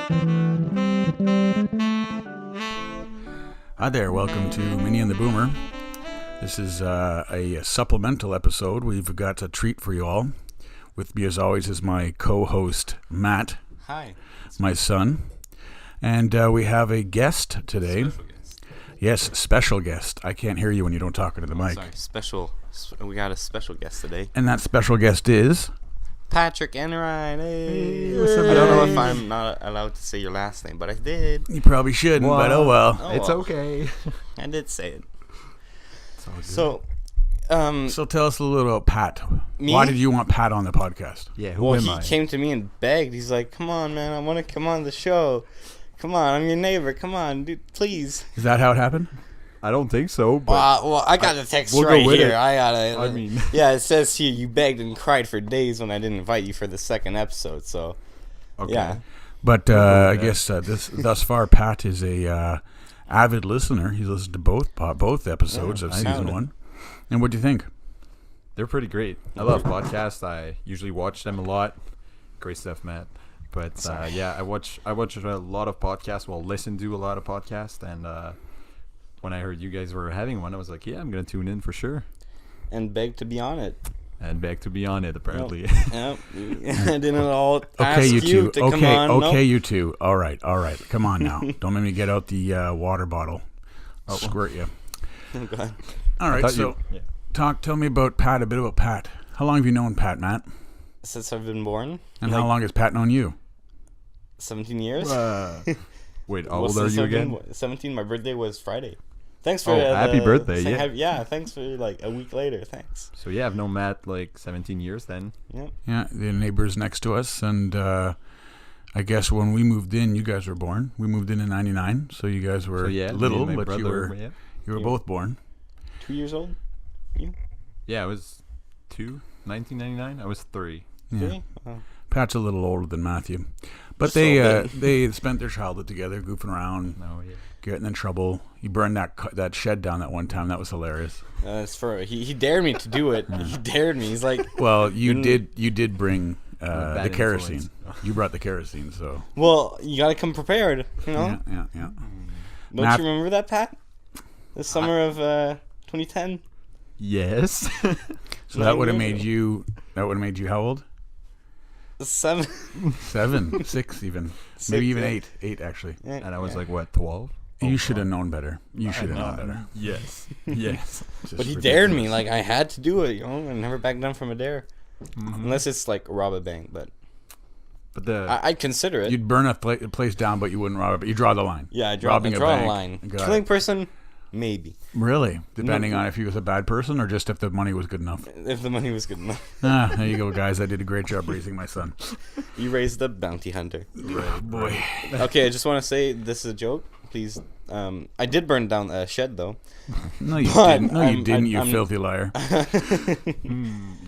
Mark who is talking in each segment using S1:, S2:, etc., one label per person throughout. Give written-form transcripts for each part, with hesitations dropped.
S1: Hi there, welcome to Minnie and the Boomer. This is a supplemental episode. We've got a treat for you all. With me as always is my co-host, Matt.
S2: Hi.
S1: My son. And we have a guest today.
S2: Special guest.
S1: Yes, special guest. I can't hear you when you don't talk into the mic.
S2: Sorry, we got a special guest today.
S1: And that special guest is...
S2: Patrick Enright. Hey.
S1: What's up,
S2: I don't know
S1: buddy?
S2: if I'm not allowed to say your last name, but I did.
S1: You probably shouldn't, but oh well.
S3: It's okay.
S2: I did say it.
S1: It's all good.
S2: So,
S1: So tell us a little about Pat.
S2: Me?
S1: Why did you want Pat on the podcast?
S3: Yeah, who
S2: well,
S3: am
S2: he
S3: I?
S2: came to me and begged. He's like, "Come on, man, I want to come on the show. Come on, I'm your neighbor. Come on, dude, please."
S1: Is that how it happened?
S3: I don't think so, but
S2: Well, I got the text
S3: we'll go
S2: right
S3: with
S2: here.
S3: it.
S2: I
S3: mean,
S2: yeah, it says here you begged and cried for days when I didn't invite you for the second episode. So,
S3: okay.
S2: yeah.
S1: But I guess thus far, Pat is a avid listener. He's listened to both episodes of season 1. And what do you think?
S3: They're pretty great. I love podcasts. I usually watch them a lot. Great stuff, Matt. But yeah, I watch a lot of podcasts. Well, listen to a lot of podcasts, and when I heard you guys were having one, I was like, yeah, I'm gonna tune in for sure.
S2: And begged to be on it.
S3: And back to be on it, apparently.
S2: Yep. I didn't all ask
S1: Okay, you two.
S2: to come
S1: Okay,
S2: on.
S1: okay,
S2: Nope.
S1: you two. All right. Come on now. Don't make me get out the water bottle. I'll squirt you.
S2: Oh, God.
S1: All right. So, tell me about Pat. A bit about Pat. How long have you known Pat, Matt?
S2: Since I've been born.
S1: And how long has Pat known you?
S2: 17 years.
S3: Wait, how old are you again?
S2: 17. My birthday was Friday. Thanks for
S3: happy birthday, yeah.
S2: Yeah, thanks for like a week later. Thanks.
S3: So yeah, I've known Matt like 17 years then.
S2: Yep.
S1: Yeah, the neighbors next to us, and I guess when we moved in, you guys were born. We moved in '99, so you guys were little, but you were both born.
S2: 2 years old.
S3: Yeah, I was 1999. I was 3.
S1: Yeah.
S2: 3? Oh.
S1: Pat's a little older than Matthew, but
S2: So
S1: they spent their childhood together, goofing around,
S3: Oh yeah.
S1: getting in trouble. He burned that shed down that one time. That was hilarious.
S2: It's for he dared me to do it. He dared me. He's like,
S1: Well, you did bring the
S3: Bad
S1: kerosene.
S3: influence.
S1: You brought the kerosene, so
S2: well, you gotta come prepared. You know.
S1: yeah.
S2: Don't
S1: Matt-
S2: you remember that, Pat? The summer of 2010.
S3: Yes.
S1: So that would have made you. That would have made you how old?
S2: 7.
S1: 7, 6, even, maybe even 8. 8 actually.
S3: And I was like, what, 12?
S1: You should have known better. You should have known better.
S3: Yes. Yes.
S1: Just
S2: But he
S1: ridiculous.
S2: dared me. Like, I had to do it, you know, and never back down from a dare. Unless it's like rob a bank, but
S3: But the
S2: I'd consider it.
S1: You'd burn a place down, but you wouldn't rob it. But you draw the line.
S2: Yeah, I draw a
S1: bank.
S2: line.
S1: Got
S2: Killing
S1: it.
S2: person, maybe.
S1: Really? Depending on if he was a bad person or just if the money was good enough.
S2: If the money was good enough.
S1: There you go, guys. I did a great job raising my son.
S2: You raised the bounty hunter.
S1: Oh, boy.
S2: Okay, I just want to say this is a joke. Please. I did burn down a shed, though.
S1: No, you
S2: But
S1: didn't. No, you
S2: I'm-
S1: didn't, you
S2: I'm-
S1: filthy liar.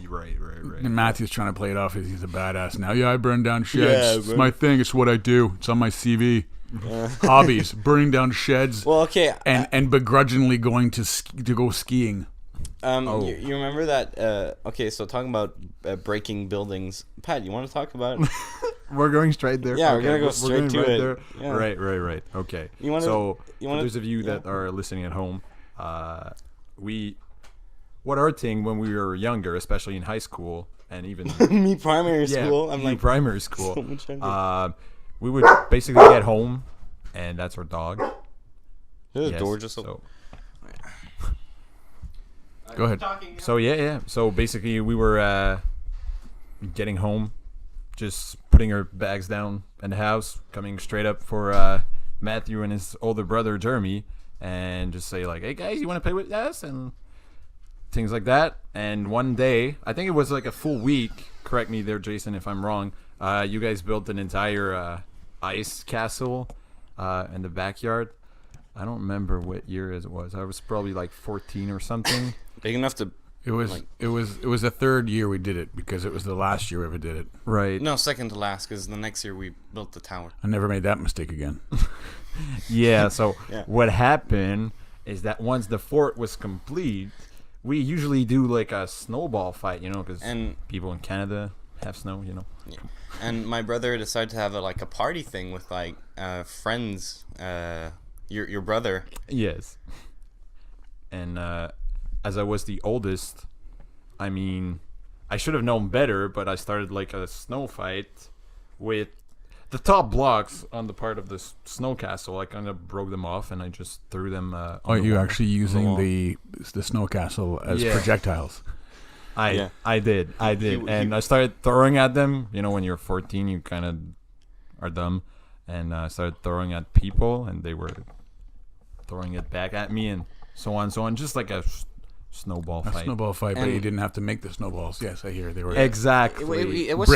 S3: right.
S1: And Matthew's trying to play it off as he's a badass now. Yeah, I burn down sheds.
S2: Yeah,
S1: It's
S2: bro.
S1: my thing. It's what I do. It's on my CV. Hobbies: burning down sheds
S2: Well, okay.
S1: and begrudgingly going to go skiing.
S2: You remember that? Okay, so talking about breaking buildings, Pat, you want to talk about it?
S3: We're going straight there.
S2: Yeah, we're gonna go straight to it.
S3: There.
S2: Yeah.
S3: Right. Okay.
S2: You wanna-
S3: so
S2: you wanna-
S3: for those of you that are listening at home, what our thing when we were younger, especially in high school and even
S2: Me primary school. I'm like
S3: primary school.
S2: so much younger.
S3: We would basically get home, and that's our dog.
S2: The
S3: Yes,
S2: door just
S3: so.
S1: Go ahead.
S3: So yeah. So basically, we were getting home, just putting our bags down in the house, coming straight up for Matthew and his older brother Jeremy, and just say like, "Hey guys, you want to play with us?" and things like that. And one day, I think it was like a full week. Correct me there, Jason, if I'm wrong. You guys built an entire ice castle in the backyard. I don't remember what year it was. I was probably like 14 or something.
S2: big enough to.
S1: It was the third year we did it because it was the last year we ever did it.
S3: Right.
S2: No, second to last, because the next year we built the tower.
S1: I never made that mistake again.
S3: Yeah, so
S2: Yeah.
S3: what happened is that once the fort was complete, we usually do like a snowball fight, you know, because
S2: And
S3: people in Canada have snow, you know.
S2: Yeah. And my brother decided to have a party thing with friends. Your brother.
S3: Yes. And as I was the oldest, I mean, I should have known better, but I started a snow fight with the top blocks on the part of the snow castle. I kind of broke them off and I just threw them.
S1: Are you actually using the snow castle as projectiles?
S3: I did. And I started throwing at them. You know, when you're 14, you kind of are dumb. And I started throwing at people, and they were throwing it back at me, and so on, just like a snowball fight.
S1: A snowball fight, but you didn't have to make the snowballs. Yes, I hear they were
S3: exactly.
S2: It was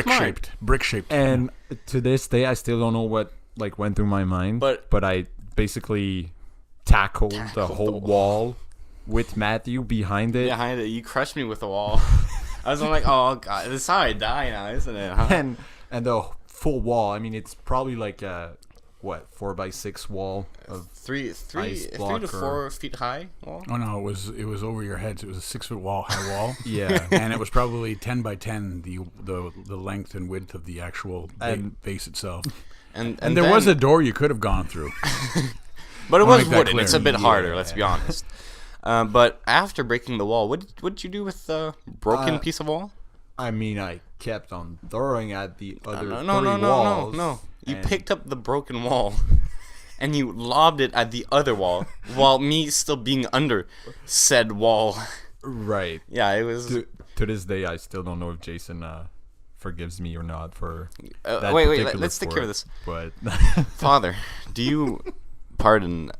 S1: brick shaped.
S3: And to this day, I still don't know what went through my mind. But I basically tackled the whole wall with Matthew behind it.
S2: Behind it, you crushed me with the wall. I was like, oh god, this is how I die now, isn't it? Huh?
S3: And the full wall. I mean, it's probably a 4x6 wall of
S2: 3 to 4 feet high wall.
S1: Oh no, it was over your heads. It was a 6 foot high wall.
S3: Yeah,
S1: and it was probably 10 by 10 the length and width of the actual base itself. And there was a door you could have gone through,
S2: but it was wooden. It's a bit harder. Let's be honest. But after breaking the wall, what did you do with the broken piece of wall?
S3: I mean, I kept on throwing at the other walls.
S2: No. You picked up the broken wall and you lobbed it at the other wall while me still being under said wall.
S3: Right.
S2: Yeah, it was...
S3: To this day, I still don't know if Jason forgives me or not for that
S2: wait, let's take care of this.
S3: But
S2: Father, do you pardon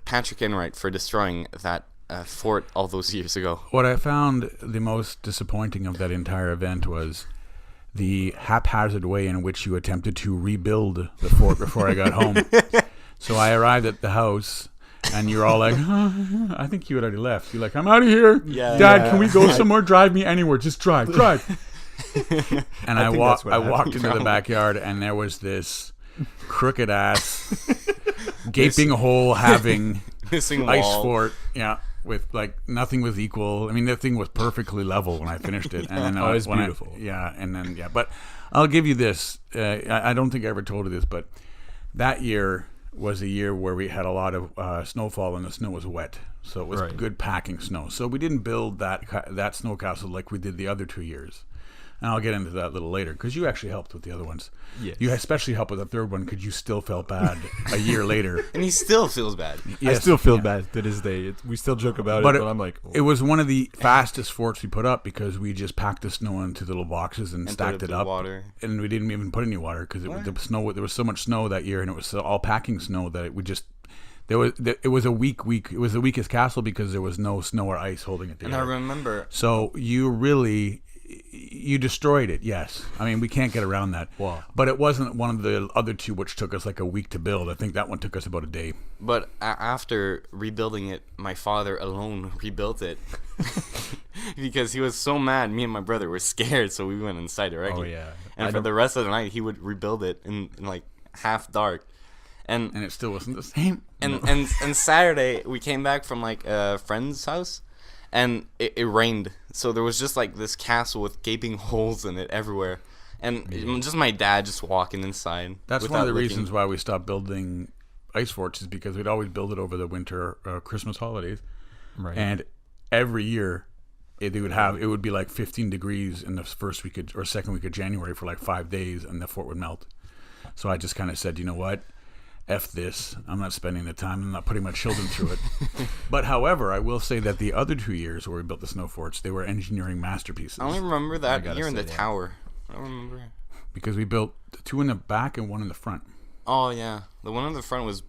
S2: Patrick Enright for destroying that fort all those years ago?
S1: What I found the most disappointing of that entire event was the haphazard way in which you attempted to rebuild the fort before I got home. So I arrived at the house, and you're all like, I think you had already left. You're like, I'm out of here.
S2: Yeah,
S1: Dad, can we go somewhere? Drive me anywhere. Just drive. And I walked into the backyard, and there was this crooked ass, gaping hole having
S2: missing
S1: ice
S2: wall.
S1: fort. Yeah. With nothing was equal. I mean, the thing was perfectly level when I finished it, and then
S3: it was beautiful.
S1: But I'll give you this. I don't think I ever told you this, but that year was a year where we had a lot of snowfall, and the snow was wet, so it was good packing snow. So we didn't build that snow castle like we did the other 2 years. And I'll get into that a little later, because you actually helped with the other ones.
S3: Yes.
S1: You especially helped with the third one, because you still felt bad a year later.
S2: And he still feels bad.
S3: Yes, I still feel bad to this day. We still joke about it, but I'm like... Oh.
S1: It was one of the fastest forts we put up, because we just packed the snow into little boxes and stacked it up.
S2: Water.
S1: And we didn't even put any water, because there was so much snow that year, and it was all packing snow that it was a weak. It was the weakest castle because there was no snow or ice holding it together.
S2: And I remember...
S1: So you destroyed it, yes. I mean, we can't get around that.
S3: Wow.
S1: But it wasn't one of the other two which took us a week to build. I think that one took us about a day.
S2: But after rebuilding it, my father alone rebuilt it. Because he was so mad. Me and my brother were scared, so we went inside directly.
S3: Oh, yeah.
S2: And for the rest of the night, he would rebuild it in half dark. And
S1: it still wasn't the same.
S2: And Saturday, we came back from a friend's house. And it rained, so there was just this castle with gaping holes in it everywhere, and just my dad just walking inside.
S1: That's one of the reasons why we stopped building ice forts, is because we'd always build it over the winter Christmas holidays,
S3: right?
S1: And every year it would be 15 degrees in the first week or second week of January for 5 days, and the fort would melt. So I just kind of said, you know what? F this. I'm not spending the time. I'm not putting my children through it. But however, I will say that the other 2 years where we built the snow forts, they were engineering masterpieces.
S2: I only remember that year in the tower. I don't remember.
S1: Because we built 2 in the back and 1 in the front.
S2: Oh yeah, the one in the front was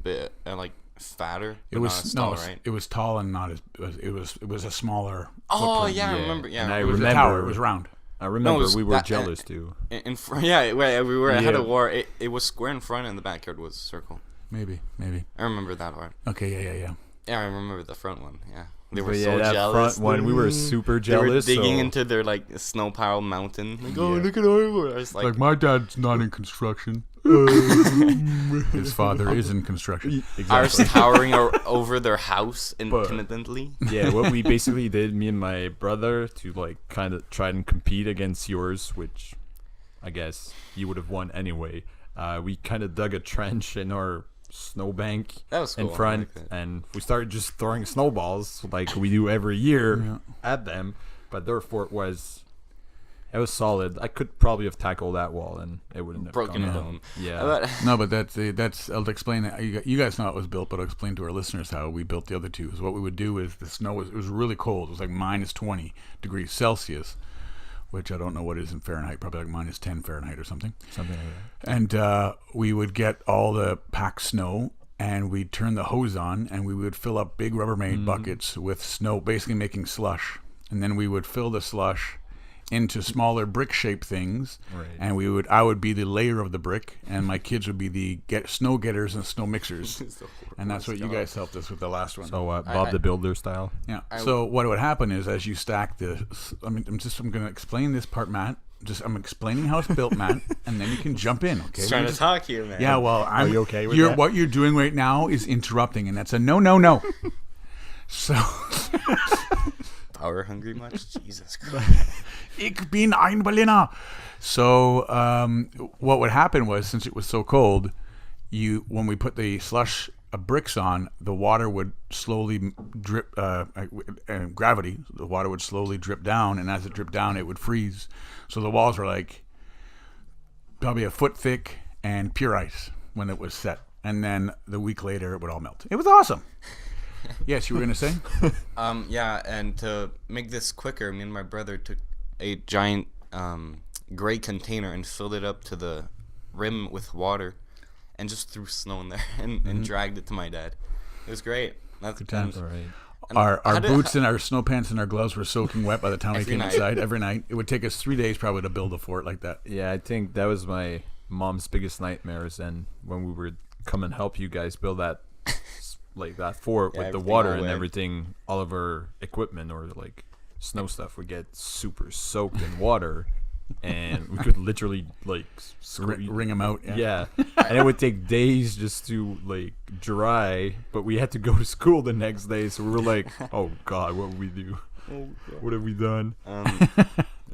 S2: fatter.
S1: It was right? It was tall and not as. It was a smaller.
S2: Oh
S1: footprint.
S2: yeah, I remember. Yeah,
S3: and I
S1: it was
S3: remember,
S1: a tower. It was round.
S3: I remember we were jealous too.
S2: We were ahead of war. It was square in front, and the backyard was circle.
S1: Maybe.
S2: I remember that part.
S1: Okay, yeah.
S2: Yeah, I remember the front one. Yeah, they were
S3: so
S2: that
S3: jealous. Front one, we were super jealous.
S2: They were digging into their snow pile mountain. Look at our. I was
S1: my dad's not in construction. His father is in construction.
S2: Exactly. Ours towering over their house independently.
S3: Yeah, what we basically did, me and my brother, to kind of try and compete against yours, which I guess you would have won anyway. We kind of dug a trench in our snowbank
S2: That was cool.
S3: in front,
S2: I like
S3: and we started just throwing snowballs like we do every year at them. But their fort was solid. I could probably have tackled that wall, and it wouldn't have
S2: Broken
S3: gone
S2: it
S3: down.
S2: down.
S3: Yeah.
S2: But
S1: No, but that's I'll explain it. You guys know how it was built, but I'll explain to our listeners how we built the other two. So what we would do is the snow was, it was really cold. It was like minus 20 degrees Celsius, which I don't know what is in Fahrenheit, probably like minus 10 Fahrenheit or something.
S3: Something like that.
S1: And we would get all the packed snow, and we'd turn the hose on, and we would fill up big Rubbermaid buckets with snow, basically making slush. And then we would fill the slush into smaller brick-shaped things,
S3: Right.
S1: and I would be the layer of the brick, and my kids would be the snow getters and snow mixers, and that's what you guys helped us with the last one.
S3: So Bob the Builder style.
S1: Yeah. So what would happen is, as you stack I'm going to explain this part, Matt. I'm explaining how it's built, Matt, and then you can jump in. Okay.
S2: just trying to talk here, man.
S1: Yeah. Well,
S3: Are you okay with that?
S1: What you're doing right now is interrupting, and that's a no. So.
S2: Power hungry much? Jesus Christ.
S1: Ich bin ein Berliner. So what would happen was, since it was so cold, when we put the slush bricks on, the water would slowly drip, gravity, the water would slowly drip down, and as it dripped down, it would freeze. So the walls were like probably a foot thick and pure ice when it was set. And then the week later, it would all melt. It was awesome. Yes, you were going to say?
S2: Yeah, and to make this quicker, me and my brother took a giant gray container and filled it up to the rim with water and just threw snow in there and dragged it to my dad. It was great. That's
S1: Good times.
S3: All right.
S1: Our boots and our snow pants and our gloves were soaking wet by the time we
S2: Every
S1: came
S2: night.
S1: inside every night. It would take us 3 days probably to build a fort like that.
S3: Yeah, I think that was my mom's biggest nightmares, and when we would come and help you guys build that like that fort
S2: Yeah,
S3: with the
S2: everything
S3: water
S2: all
S3: and
S2: wet.
S3: everything, all of our equipment or like snow stuff would get super soaked in water, and we could literally like
S1: Ring them out.
S3: yeah, and it would take days just to like dry, but we had to go to school the next day, so we were like, oh god, what would we do? What have we done?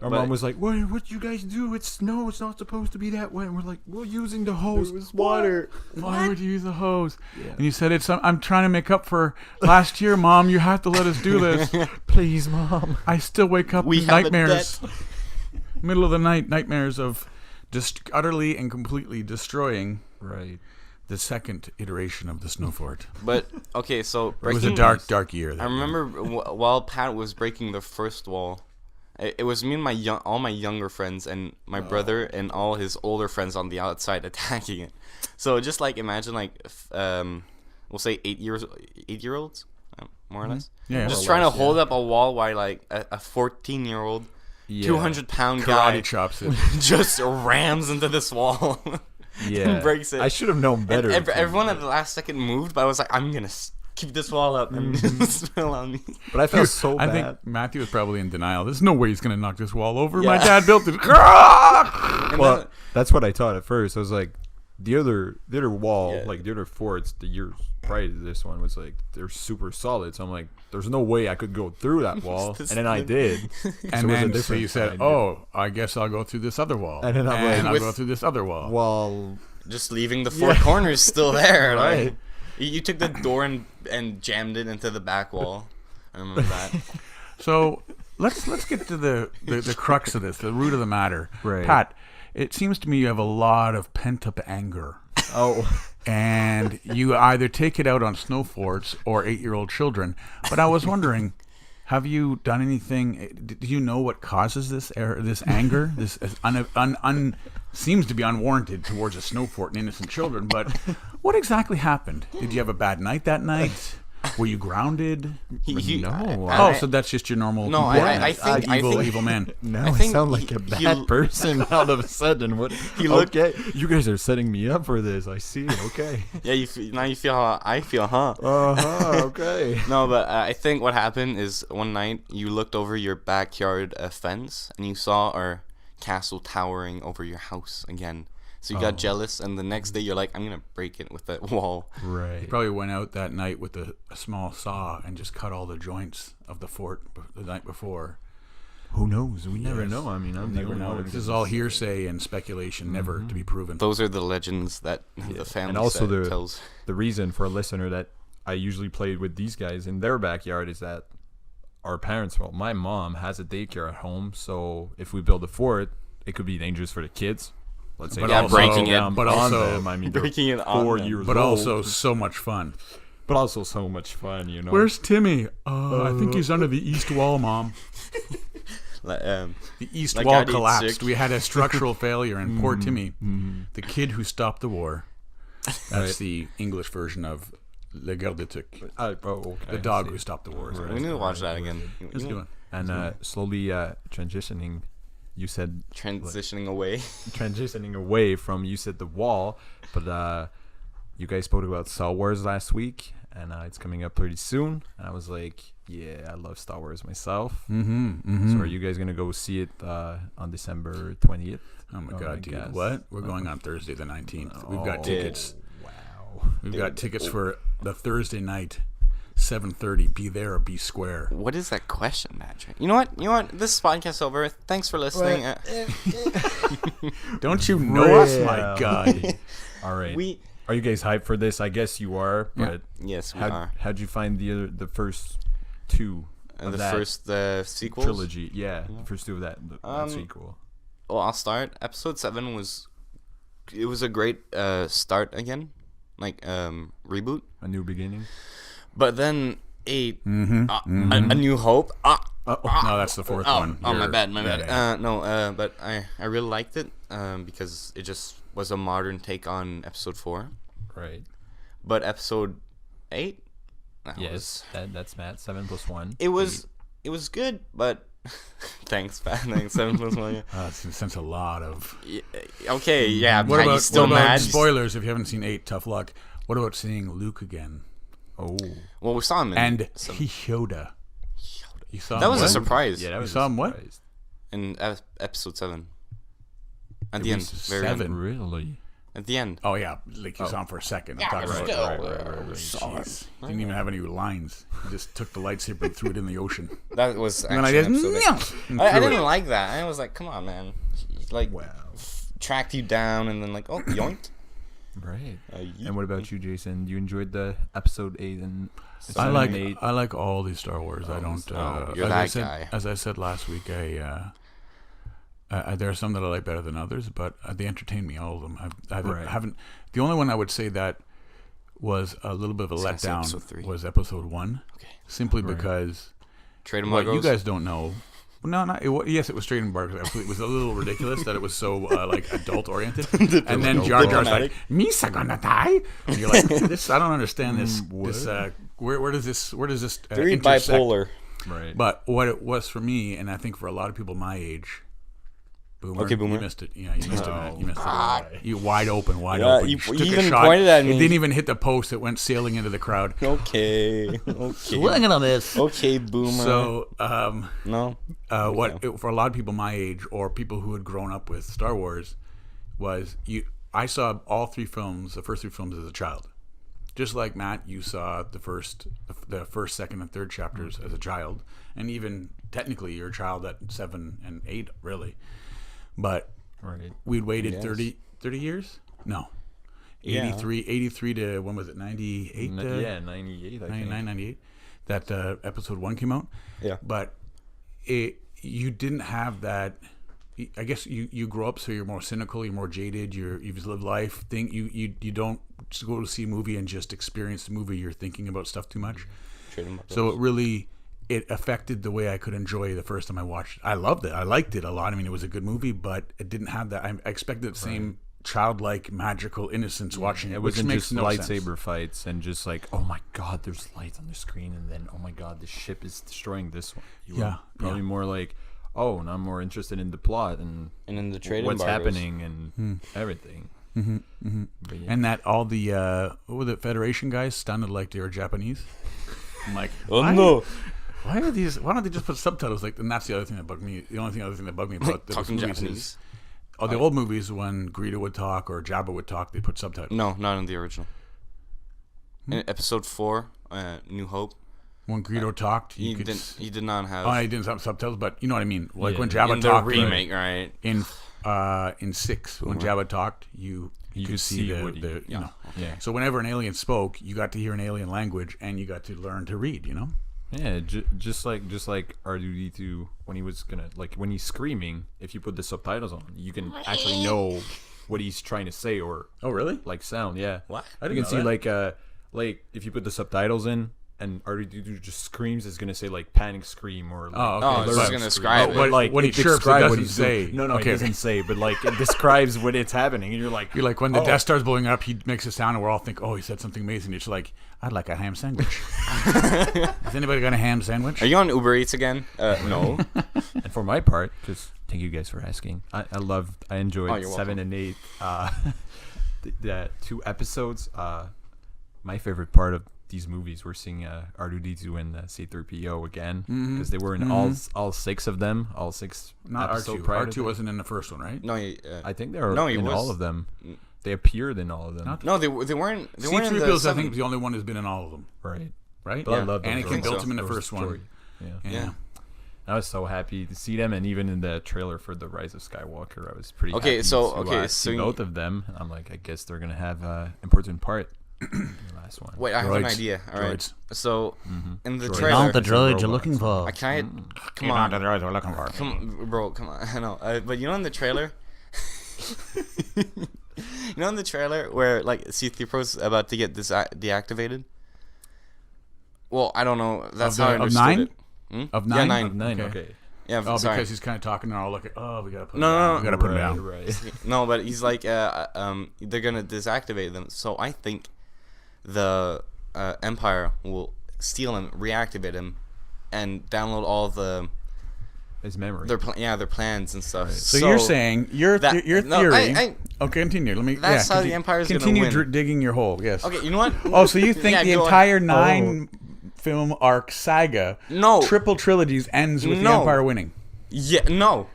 S3: Our
S2: But-
S3: mom was like, what you guys do? It's snow. It's not supposed to be that wet. And we're like, we're using the hose. It was water.
S1: Why would you use a hose? Yeah. And you said, I'm trying to make up for last year, Mom. You have to let us do this.
S3: Please, Mom.
S1: I still wake up
S2: We
S1: with
S2: have a
S1: nightmares. Middle of the night, nightmares of just utterly and completely destroying
S3: Right.
S1: the second iteration of the snow fort.
S2: But, okay, so
S1: It was
S2: breaking
S1: a dark year.
S2: I remember while Pat was breaking the first wall, it was me and all my younger friends and my brother and all his older friends on the outside attacking it. So just like imagine like we'll say 8-year-olds, more or less.
S1: Yeah,
S2: just
S1: more or
S2: trying
S1: less,
S2: to hold up a wall while like a 14-year-old, 200-pound guy
S1: Karate chops it.
S2: just rams into this wall.
S3: Yeah.
S2: and breaks it.
S3: I should have known better.
S2: Everyone at the last second moved, but I was like, I'm gonna keep this wall up and just spill on me.
S3: But I felt so
S1: I
S3: bad.
S1: think Matthew was probably in denial. There's no way he's going to knock this wall over. My
S2: Yeah.
S1: dad built it.
S2: And
S3: Well,
S2: then-
S3: that's what I thought at first. I was like, the other wall,
S2: Yeah.
S3: like the other forts, the years prior to this one was like they're super solid. So I'm like, there's no way I could go through that wall,
S2: This-
S3: and then I did.
S1: And
S3: So it was a
S1: then so
S3: different
S1: you said,
S3: kind.
S1: "Oh, I guess I'll go through this other wall."
S3: And then I'm like,
S1: I'll
S2: With-
S1: go through this other wall.
S3: Well,
S2: just leaving the four corners still there.
S3: Right.
S2: Like, you took the door and jammed it into the back wall. I remember that.
S1: So let's get to the crux of this, the root of the matter.
S3: Right.
S1: Pat, it seems to me you have a lot of pent up anger,
S3: oh,
S1: and you either take it out on snow forts or 8-year-old children. But I was wondering, have you done anything? Do you know what causes this anger? This seems to be unwarranted towards a snow fort and innocent children. But what exactly happened? Did you have a bad night that night? Were you grounded?
S3: No.
S1: Oh, so that's just your normal.
S2: No, I think
S1: evil man.
S3: now
S2: I
S3: I,
S2: think
S3: sound like a
S2: he-
S3: bad person all of a sudden. What?
S2: looked-
S3: Okay, you guys are setting me up for this. I see. Okay.
S2: Yeah, now you feel how I feel, huh?
S3: Okay.
S2: No, but I think what happened is one night you looked over your backyard fence and you saw our castle towering over your house again. So you got jealous, and the next day you're like, I'm gonna break it with that wall.
S3: Right.
S1: Probably went out that night with a small saw and just cut all the joints of the fort the night before.
S3: Who knows? We never know. I mean, I'm the
S1: Never
S3: only
S1: know.
S3: one
S1: This
S3: who
S1: is
S3: can
S1: all
S3: say.
S1: hearsay and speculation, never to be proven.
S2: Those are the legends that the family
S3: And also
S2: tells.
S3: the reason for a listener that I usually played with these guys in their backyard is that our parents, well, my mom has a daycare at home, so if we build a fort, it could be dangerous for the kids. Let's say
S1: But
S3: fall
S1: also-
S2: breaking it,
S3: down
S1: but
S3: on
S1: also-
S3: them. I mean, they're
S2: breaking it on
S3: 4
S2: them.
S3: years
S1: But
S3: old,
S1: also so much fun.
S3: but also so much fun, you know.
S1: Where's Timmy? I think he's under the east wall, Mom. The east
S2: Like
S1: wall
S2: I'd eat
S1: collapsed.
S2: sick.
S1: We had a structural failure, and poor Timmy, the kid who stopped the war. That's
S3: Right.
S1: the English version of Le Guerre de Tuc,
S3: Okay,
S1: the dog who stopped the war.
S2: We need to watch that again.
S1: Let's do it.
S3: And slowly transitioning, you said
S2: Transitioning away.
S3: transitioning away from you said the wall, but you guys spoke about Star Wars last week, and it's coming up pretty soon. And I was like, yeah, I love Star Wars myself. So are you guys gonna go see it on December 20th?
S1: Oh my
S3: Oh, I
S1: God, dude!
S3: guess.
S1: What? We're going on Thursday the 19th. We've got tickets.
S3: Wow.
S1: We've got tickets for the Thursday night, 7:30. Be there or be square.
S2: What is that question, Patrick? You know what? This podcast over. Thanks for listening.
S1: Don't you know us? My
S3: Well.
S1: God.
S3: All right.
S2: We
S3: Are you guys hyped for this? I guess you are. But
S2: yes, we
S3: how
S2: are.
S3: how'd you find the first two of
S2: The
S3: that
S2: first sequels.
S3: trilogy? Yeah, the first two of that sequel.
S2: Well, I'll start. Episode 7 was a great start again, like reboot.
S3: A new beginning.
S2: But then a New Hope.
S1: No, that's the fourth one.
S2: Oh, my
S1: You're-
S2: bad.
S1: yeah.
S2: But I really liked it because it just was a modern take on episode 4.
S3: Right.
S2: But episode 8,
S3: Yes, that's Matt. 7 plus 1.
S2: it was good, but thanks, Pat. Thanks, 7 plus 1. Yeah.
S1: That's a lot of.
S2: Okay, yeah.
S1: What
S2: Pat, you
S1: about,
S2: still
S1: what about
S2: mad?
S1: spoilers? If you haven't seen 8, tough luck. What about seeing Luke again
S3: Oh.
S2: Well, we saw him in
S1: and
S2: some-
S1: Yoda? You saw
S2: that
S1: him
S2: was a
S1: what?
S2: surprise
S3: Yeah, that was
S1: saw
S3: a
S1: him what?
S3: surprise.
S2: in episode 7. At
S1: It
S2: the end,
S1: was
S2: very end.
S1: 7.
S3: Really?
S2: At the end.
S1: Oh yeah, like you saw him for a second. I'm talking
S2: but
S1: about.
S2: still.
S1: Jeez. Didn't even have any lines. He just took the lightsaber and threw it in the ocean.
S2: That was
S1: And then I
S2: actually
S1: just
S2: episode 8.
S1: and
S2: I
S1: threw it.
S2: didn't like that. I was like, come on, man. He, like,
S3: Wow.
S2: tracked you down and then like, oh, yoink.
S3: Right.
S2: Yeet.
S3: And what about you, Jason? You enjoyed the episode 8 and
S1: I
S3: 7
S1: like
S3: and 8?
S1: I like all these Star Wars. I don't.
S2: you're
S1: as I
S2: that
S1: said,
S2: guy.
S1: As I said last week, there are some that I like better than others, but they entertain me. All of them. I
S3: Right.
S1: haven't. The only one I would say that was a little bit of a
S2: gonna say
S1: letdown
S2: episode 3.
S1: was episode 1.
S2: Okay.
S1: Simply because
S2: Trade
S1: what you
S2: embargoes.
S1: guys don't know. No, not yes. It was straight embargo. It was a little ridiculous that it was so like adult oriented. And then Jar Jar's like, "Misa gonna die." And you're like, "This I don't understand this. This where does this
S2: Very
S1: intersect?"
S2: bipolar.
S3: Right.
S1: But what it was for me, and I think for a lot of people my age, Boomer,
S2: Okay, Boomer.
S1: you missed it. Yeah, you missed it, man. You missed
S2: Ah.
S1: it. You wide open.
S2: Yeah,
S1: open.
S2: you
S1: took
S2: even
S1: a shot.
S2: pointed at me.
S1: It didn't even hit the post. It went sailing into the crowd.
S2: Okay. Okay.
S1: at this.
S2: Okay, boomer.
S1: So,
S2: no.
S1: for a lot of people my age or people who had grown up with Star Wars was I saw all 3 films, the first 3 films as a child. Just like Matt, you saw the first, second, and third chapters as a child, and even technically you're a child at 7 and 8, really. But
S3: Right.
S1: we'd waited
S2: Yes.
S1: 30 years? No.
S2: Yeah.
S1: 83 to, when was it, 98?
S3: Yeah, 98, I think.
S1: 99, 98, that episode 1 came out.
S2: Yeah.
S1: But you didn't have that. I guess you grow up, so you're more cynical, you're more jaded, you've lived life. You don't just go to see a movie and just experience the movie. You're thinking about stuff too much.
S2: Trade embargoes.
S1: So it affected the way I could enjoy the first time I watched it. I loved it. I liked it a lot. I mean, it was a good movie, but it didn't have that. I expected the same childlike, magical innocence watching it,
S3: It
S1: which
S3: wasn't
S1: makes
S3: just
S1: no
S3: lightsaber
S1: sense.
S3: fights and just like, oh my god, there's lights on the screen, and then oh my god, the ship is destroying this one. You
S1: Yeah,
S3: were probably more like, oh, and I'm more interested in the plot and
S2: in the trade
S3: what's
S2: embargoes.
S3: happening and everything. But yeah.
S1: And that all the what were the Federation guys sounded like they were Japanese. I'm like,
S2: Oh
S1: why-
S2: no.
S1: Why are these? Why don't they just put subtitles? Like, and that's the other thing that bugged me. The other thing that bugged me about those
S2: Talking
S1: movies
S2: Japanese.
S1: is, the old movies when Greedo would talk or Jabba would talk, they put subtitles.
S2: No, not in the original. In episode 4, New Hope,
S1: When Greedo talked,
S2: he did not have.
S1: Oh, he didn't have subtitles, but you know what I mean. Like when
S2: in
S1: Jabba
S2: the
S1: talked
S2: remake, right?
S1: in 6, when Jabba talked, you could see the you know.
S3: Yeah.
S1: So whenever an alien spoke, you got to hear an alien language, and you got to learn to read. You know.
S3: Yeah, just like R2D2 when he was gonna when he's screaming, if you put the subtitles on, you can actually know what he's trying to say or
S1: Oh, really?
S3: like sound. Yeah.
S2: What?
S1: I
S3: You
S1: didn't
S3: can
S1: know
S3: see
S1: that.
S3: like if you put the subtitles in and R2D2 just screams, it's gonna say like panic scream or like,
S1: Oh, okay.
S2: Oh, it's
S1: But-
S2: just gonna describe
S1: Oh,
S2: it.
S1: but
S3: like
S1: when he
S3: it
S1: chirps, it
S3: describes what
S1: doesn't
S3: he's doing.
S1: say.
S3: No,
S1: Okay.
S3: it doesn't say, but like it describes when it's happening, and you're like,
S1: You're like when the Death Star's blowing up, he makes a sound, and we're all think, oh, he said something amazing. It's like, I'd like a ham sandwich. Has anybody got a ham sandwich?
S2: Are you on Uber Eats again? No.
S3: And for my part, because thank you guys for asking, I enjoyed
S2: Oh, you're
S3: 7 and 8, the 2 episodes. My favorite part of these movies were seeing R2D2 and C3PO again, because they were in all 6 of them, all 6
S1: Not
S3: episodes
S1: R2.
S3: prior to
S1: R2
S3: that.
S1: wasn't in the first one, right?
S2: No,
S3: I think they were
S2: No, he
S3: in
S2: was-
S3: all of them. They appeared in all of them.
S1: Not-
S2: no, they weren't. They weren't in the
S1: C3PO's, I
S2: seven.
S1: think, the only one who's been in all of them,
S3: Right.
S1: right?
S3: But I love those
S1: Anakin
S3: droids.
S1: built him in the
S3: Those
S1: first one.
S3: droid- Yeah.
S2: Yeah.
S3: I was so happy to see them, and even in the trailer for The Rise of Skywalker, I was pretty
S2: Okay,
S3: happy
S2: so-
S3: to
S2: so
S3: see
S2: you-
S3: both of them. I'm like, I guess they're gonna have an important part in the last one.
S2: Wait, I have an
S1: Droids.
S2: idea. All right.
S1: Droids.
S2: So in the
S3: Droids.
S2: trailer,
S3: Not the droids you're looking
S4: for.
S2: come on, bro, come on. I know, but you know in the trailer, you know in the trailer where like C3PO's about to get deactivated. Well, I don't know. That's how I
S1: Of
S2: understood
S1: 9?
S2: it. Hmm?
S1: Of
S2: Yeah,
S1: 9?
S3: 9,
S1: Okay.
S3: okay.
S2: Yeah,
S1: Oh,
S2: sorry.
S1: because he's kind of talking and all look at, oh, we gotta put him
S2: No,
S1: down.
S2: no,
S1: We gotta put him down.
S3: Right.
S2: No, but he's like, they're gonna deactivate them. So I think the Empire will steal him, reactivate him, and download all the
S3: His memory.
S2: their plans and stuff.
S1: So you're saying your theory?
S2: no,
S1: Okay, continue. Let me.
S2: That's how the Empire's gonna
S1: continue
S2: win.
S1: Digging your hole. Yes.
S2: Okay, you know what?
S1: Oh, so you think
S2: Yeah,
S1: the
S2: go on.
S1: entire 9 film arc saga,
S2: No.
S1: triple trilogies, ends with the
S2: No.
S1: Empire winning?
S2: Yeah, no,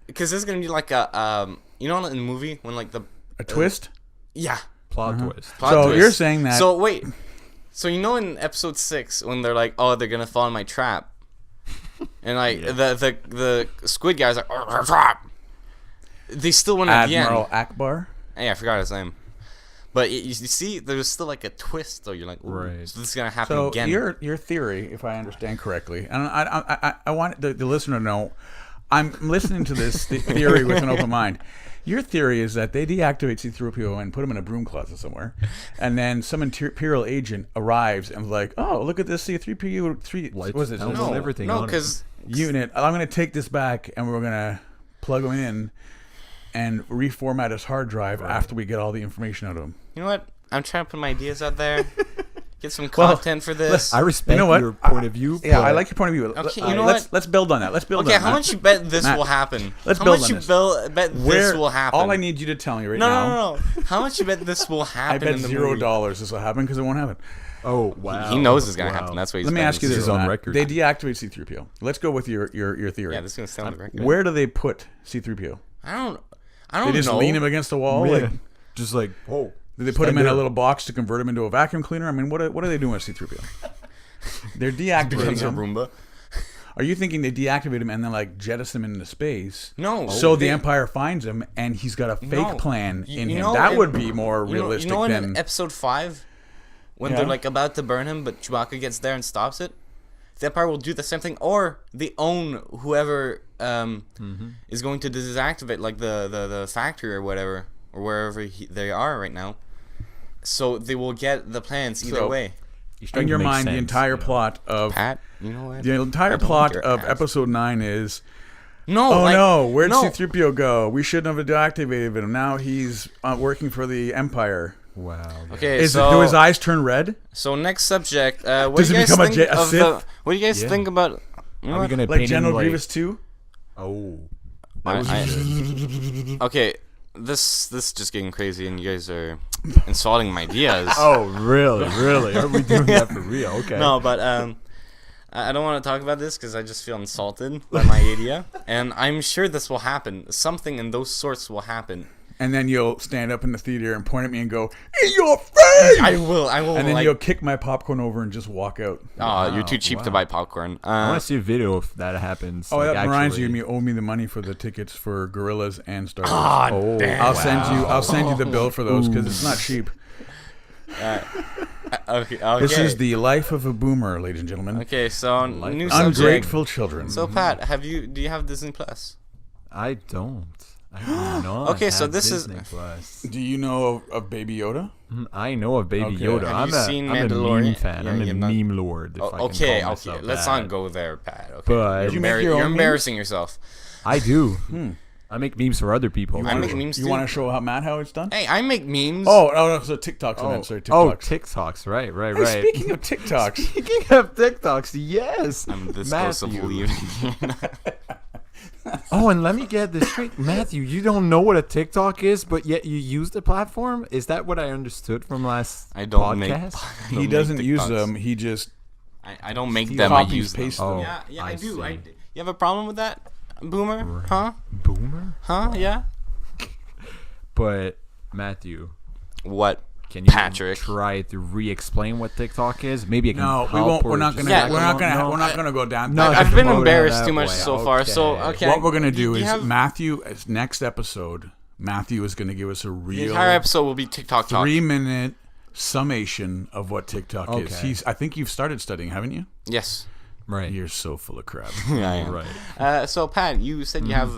S2: because there's gonna be like a you know in the movie when like the
S1: A twist?
S2: yeah
S3: Plot twist.
S2: plot
S1: So
S2: twist.
S1: you're saying that?
S2: So wait, so you know in episode 6 when they're like, oh, they're gonna fall in my trap, and like the squid guys like, oh, trap. They still win at the
S1: Admiral
S2: end.
S1: Akbar.
S2: Yeah, I forgot his name. But you see, there's still like a twist, though. You're like, ooh,
S3: Right.
S2: so this is gonna happen
S1: So
S2: again.
S1: your theory, if I understand correctly, and I want the listener to know, I'm listening to this theory with an open mind. Your theory is that they deactivate C3PO and put him in a broom closet somewhere, and then some Imperial agent arrives and is like, "Oh, look at this C3PO
S3: Lights
S1: was it
S3: down.
S2: no,
S3: everything
S2: no,
S3: on it.
S2: because
S1: unit? I'm going to take this back and we're going to plug him in and reformat his hard drive after we get all the information out of him."
S2: you know what? I'm trying to put my ideas out there. Get some content for this.
S3: I respect
S1: You know what?
S3: your point of view.
S1: Yeah,
S3: but
S1: I like your point of view.
S2: Okay, you know
S1: let's build on that. Let's build
S2: Okay,
S1: on that.
S2: how much you bet this
S1: Matt,
S2: will happen?
S1: let's
S2: how
S1: build
S2: much
S1: on
S2: you
S1: this.
S2: bet this will happen?
S1: All I need you to tell me right
S2: no,
S1: now.
S2: no. How much you bet this will
S1: I
S2: happen
S1: bet
S2: in the
S1: $0
S2: movie?
S1: this will happen because it won't happen.
S3: Oh wow.
S2: He knows it's gonna
S3: Wow.
S2: happen. That's why he's
S1: Let me
S2: betting
S1: ask you
S2: this.
S1: this:
S3: is on
S1: Matt.
S3: record.
S1: They deactivate C3PO. Let's go with your theory.
S2: Yeah, this is gonna stay on the record.
S1: Where do they put C3PO?
S2: I don't
S1: They just
S2: know.
S1: lean him against the wall.
S3: Yeah.
S1: Like,
S3: Just like, oh.
S1: do they put him in
S3: there.
S1: a little box to convert him into a vacuum cleaner? I mean, what are they doing with C3PO? They're deactivating
S2: Becomes a
S1: him.
S2: Roomba.
S1: Are you thinking they deactivate him and then like jettison him into space?
S2: No.
S1: So the
S2: they-
S1: Empire finds him and he's got a fake
S2: No.
S1: plan
S2: You-
S1: in
S2: you
S1: him.
S2: know,
S1: That
S2: in-
S1: would be more realistic
S2: you know
S1: than.
S2: in episode 5 when
S1: Yeah.
S2: they're like about to burn him, but Chewbacca gets there and stops it. The Empire will do the same thing, or they own whoever is going to deactivate, like the factory or whatever, or wherever they are right now. So they will get the plans either
S1: So-
S2: way.
S1: in your mind, the entire plot of
S2: Pat, you know what?
S1: the entire
S2: I don't
S1: plot
S2: like your
S1: of
S2: ass.
S1: episode 9 is.
S2: No.
S1: Oh
S2: like,
S1: no! Where'd
S2: no.
S1: C3PO go? We shouldn't have deactivated him. Now he's working for the Empire.
S3: Wow.
S2: Okay,
S1: Do his eyes turn red?
S2: So next subject. What
S1: Does
S2: do
S1: he
S2: you guys
S1: become a
S2: think
S1: Je- a
S2: of
S1: Sith?
S2: the? What do you guys
S3: Yeah.
S2: think about? You know
S3: Are we
S2: what?
S3: gonna
S1: Like
S3: paint
S1: General
S3: him like,
S1: Grievous 2?
S3: Oh.
S2: Okay, this just getting crazy, and you guys are insulting my ideas.
S3: Oh, really? Really? Are we doing that for real? Okay.
S2: No, but I don't want to talk about this because I just feel insulted by my idea, and I'm sure this will happen. Something in those sorts will happen.
S1: and then you'll stand up in the theater and point at me and go, "In your face!"
S2: I will.
S1: And then
S2: like,
S1: you'll kick my popcorn over and just walk out.
S2: Oh, you're too cheap to buy popcorn.
S3: I want to see a video if that happens.
S1: Oh,
S3: like,
S1: that reminds
S3: actually.
S1: you owe me the money for the tickets for Gorillas and Star Wars.
S2: Oh, damn.
S1: I'll send you the bill for those because it's not cheap.
S2: Okay.
S1: This is the life of a boomer, ladies and gentlemen.
S2: Okay, so new subject.
S1: Ungrateful children.
S2: So Pat, do you have Disney Plus?
S3: I don't. I do not.
S2: Okay, so
S3: have
S2: this is-
S3: Disney Plus.
S1: Do you know of Baby Yoda?
S3: I know of Baby
S1: Okay.
S3: Yoda.
S2: Have you seen
S3: I'm a
S2: Mandalorian?
S3: meme fan.
S2: Yeah,
S3: I'm a
S2: you've not-
S3: meme lord. If I can
S2: Okay.
S3: call myself
S2: Let's
S3: that.
S2: not go there, Pat. Okay.
S3: But- Did
S1: you make your own
S2: you're
S1: memes?
S2: embarrassing yourself.
S3: I do. I make memes for other people.
S2: I make memes
S1: You
S2: too.
S1: want to show how it's done?
S2: Hey, I make memes.
S1: Oh, so TikToks. I meant, sorry, TikToks.
S3: TikToks. Right.
S1: Hey, speaking of TikToks,
S3: Speaking of TikToks, yes.
S2: I'm this close of
S3: Matthew.
S2: leaving.
S3: Oh, and let me get this straight, Matthew. You don't know what a TikTok is, but yet you use the platform. Is that what I understood from last
S2: I don't make.
S3: podcast?
S1: he doesn't use them. He just
S2: I don't make
S1: he
S2: them. I
S1: copies,
S2: use them.
S1: pastes them.
S3: Oh.
S2: Yeah,
S3: I
S2: I do.
S3: see.
S2: You have a problem with that, Boomer? Huh?
S3: Boomer.
S2: Yeah.
S3: But Matthew,
S2: What?
S3: can you
S2: Patrick.
S3: try to re-explain what TikTok is? Maybe I can
S1: No, we
S3: help
S1: won't.
S3: or
S1: We're not
S3: just-
S1: gonna.
S2: Yeah,
S1: we're not gonna go down.
S3: No,
S2: I've been
S3: Go down
S2: embarrassed
S3: that
S2: too much
S3: way.
S2: so far. So
S3: Okay.
S2: okay.
S1: What we're gonna do
S2: You
S1: is
S2: have-
S1: Matthew. Next episode, Matthew is gonna give us a
S2: The
S1: real
S2: entire episode will be TikTok talk.
S1: 3-minute summation of what TikTok is.
S3: Okay.
S1: I think you've started studying, haven't you?
S2: Yes.
S3: Right.
S1: You're so full of crap.
S2: Yeah, I am.
S3: Right.
S2: So Pat, you said you have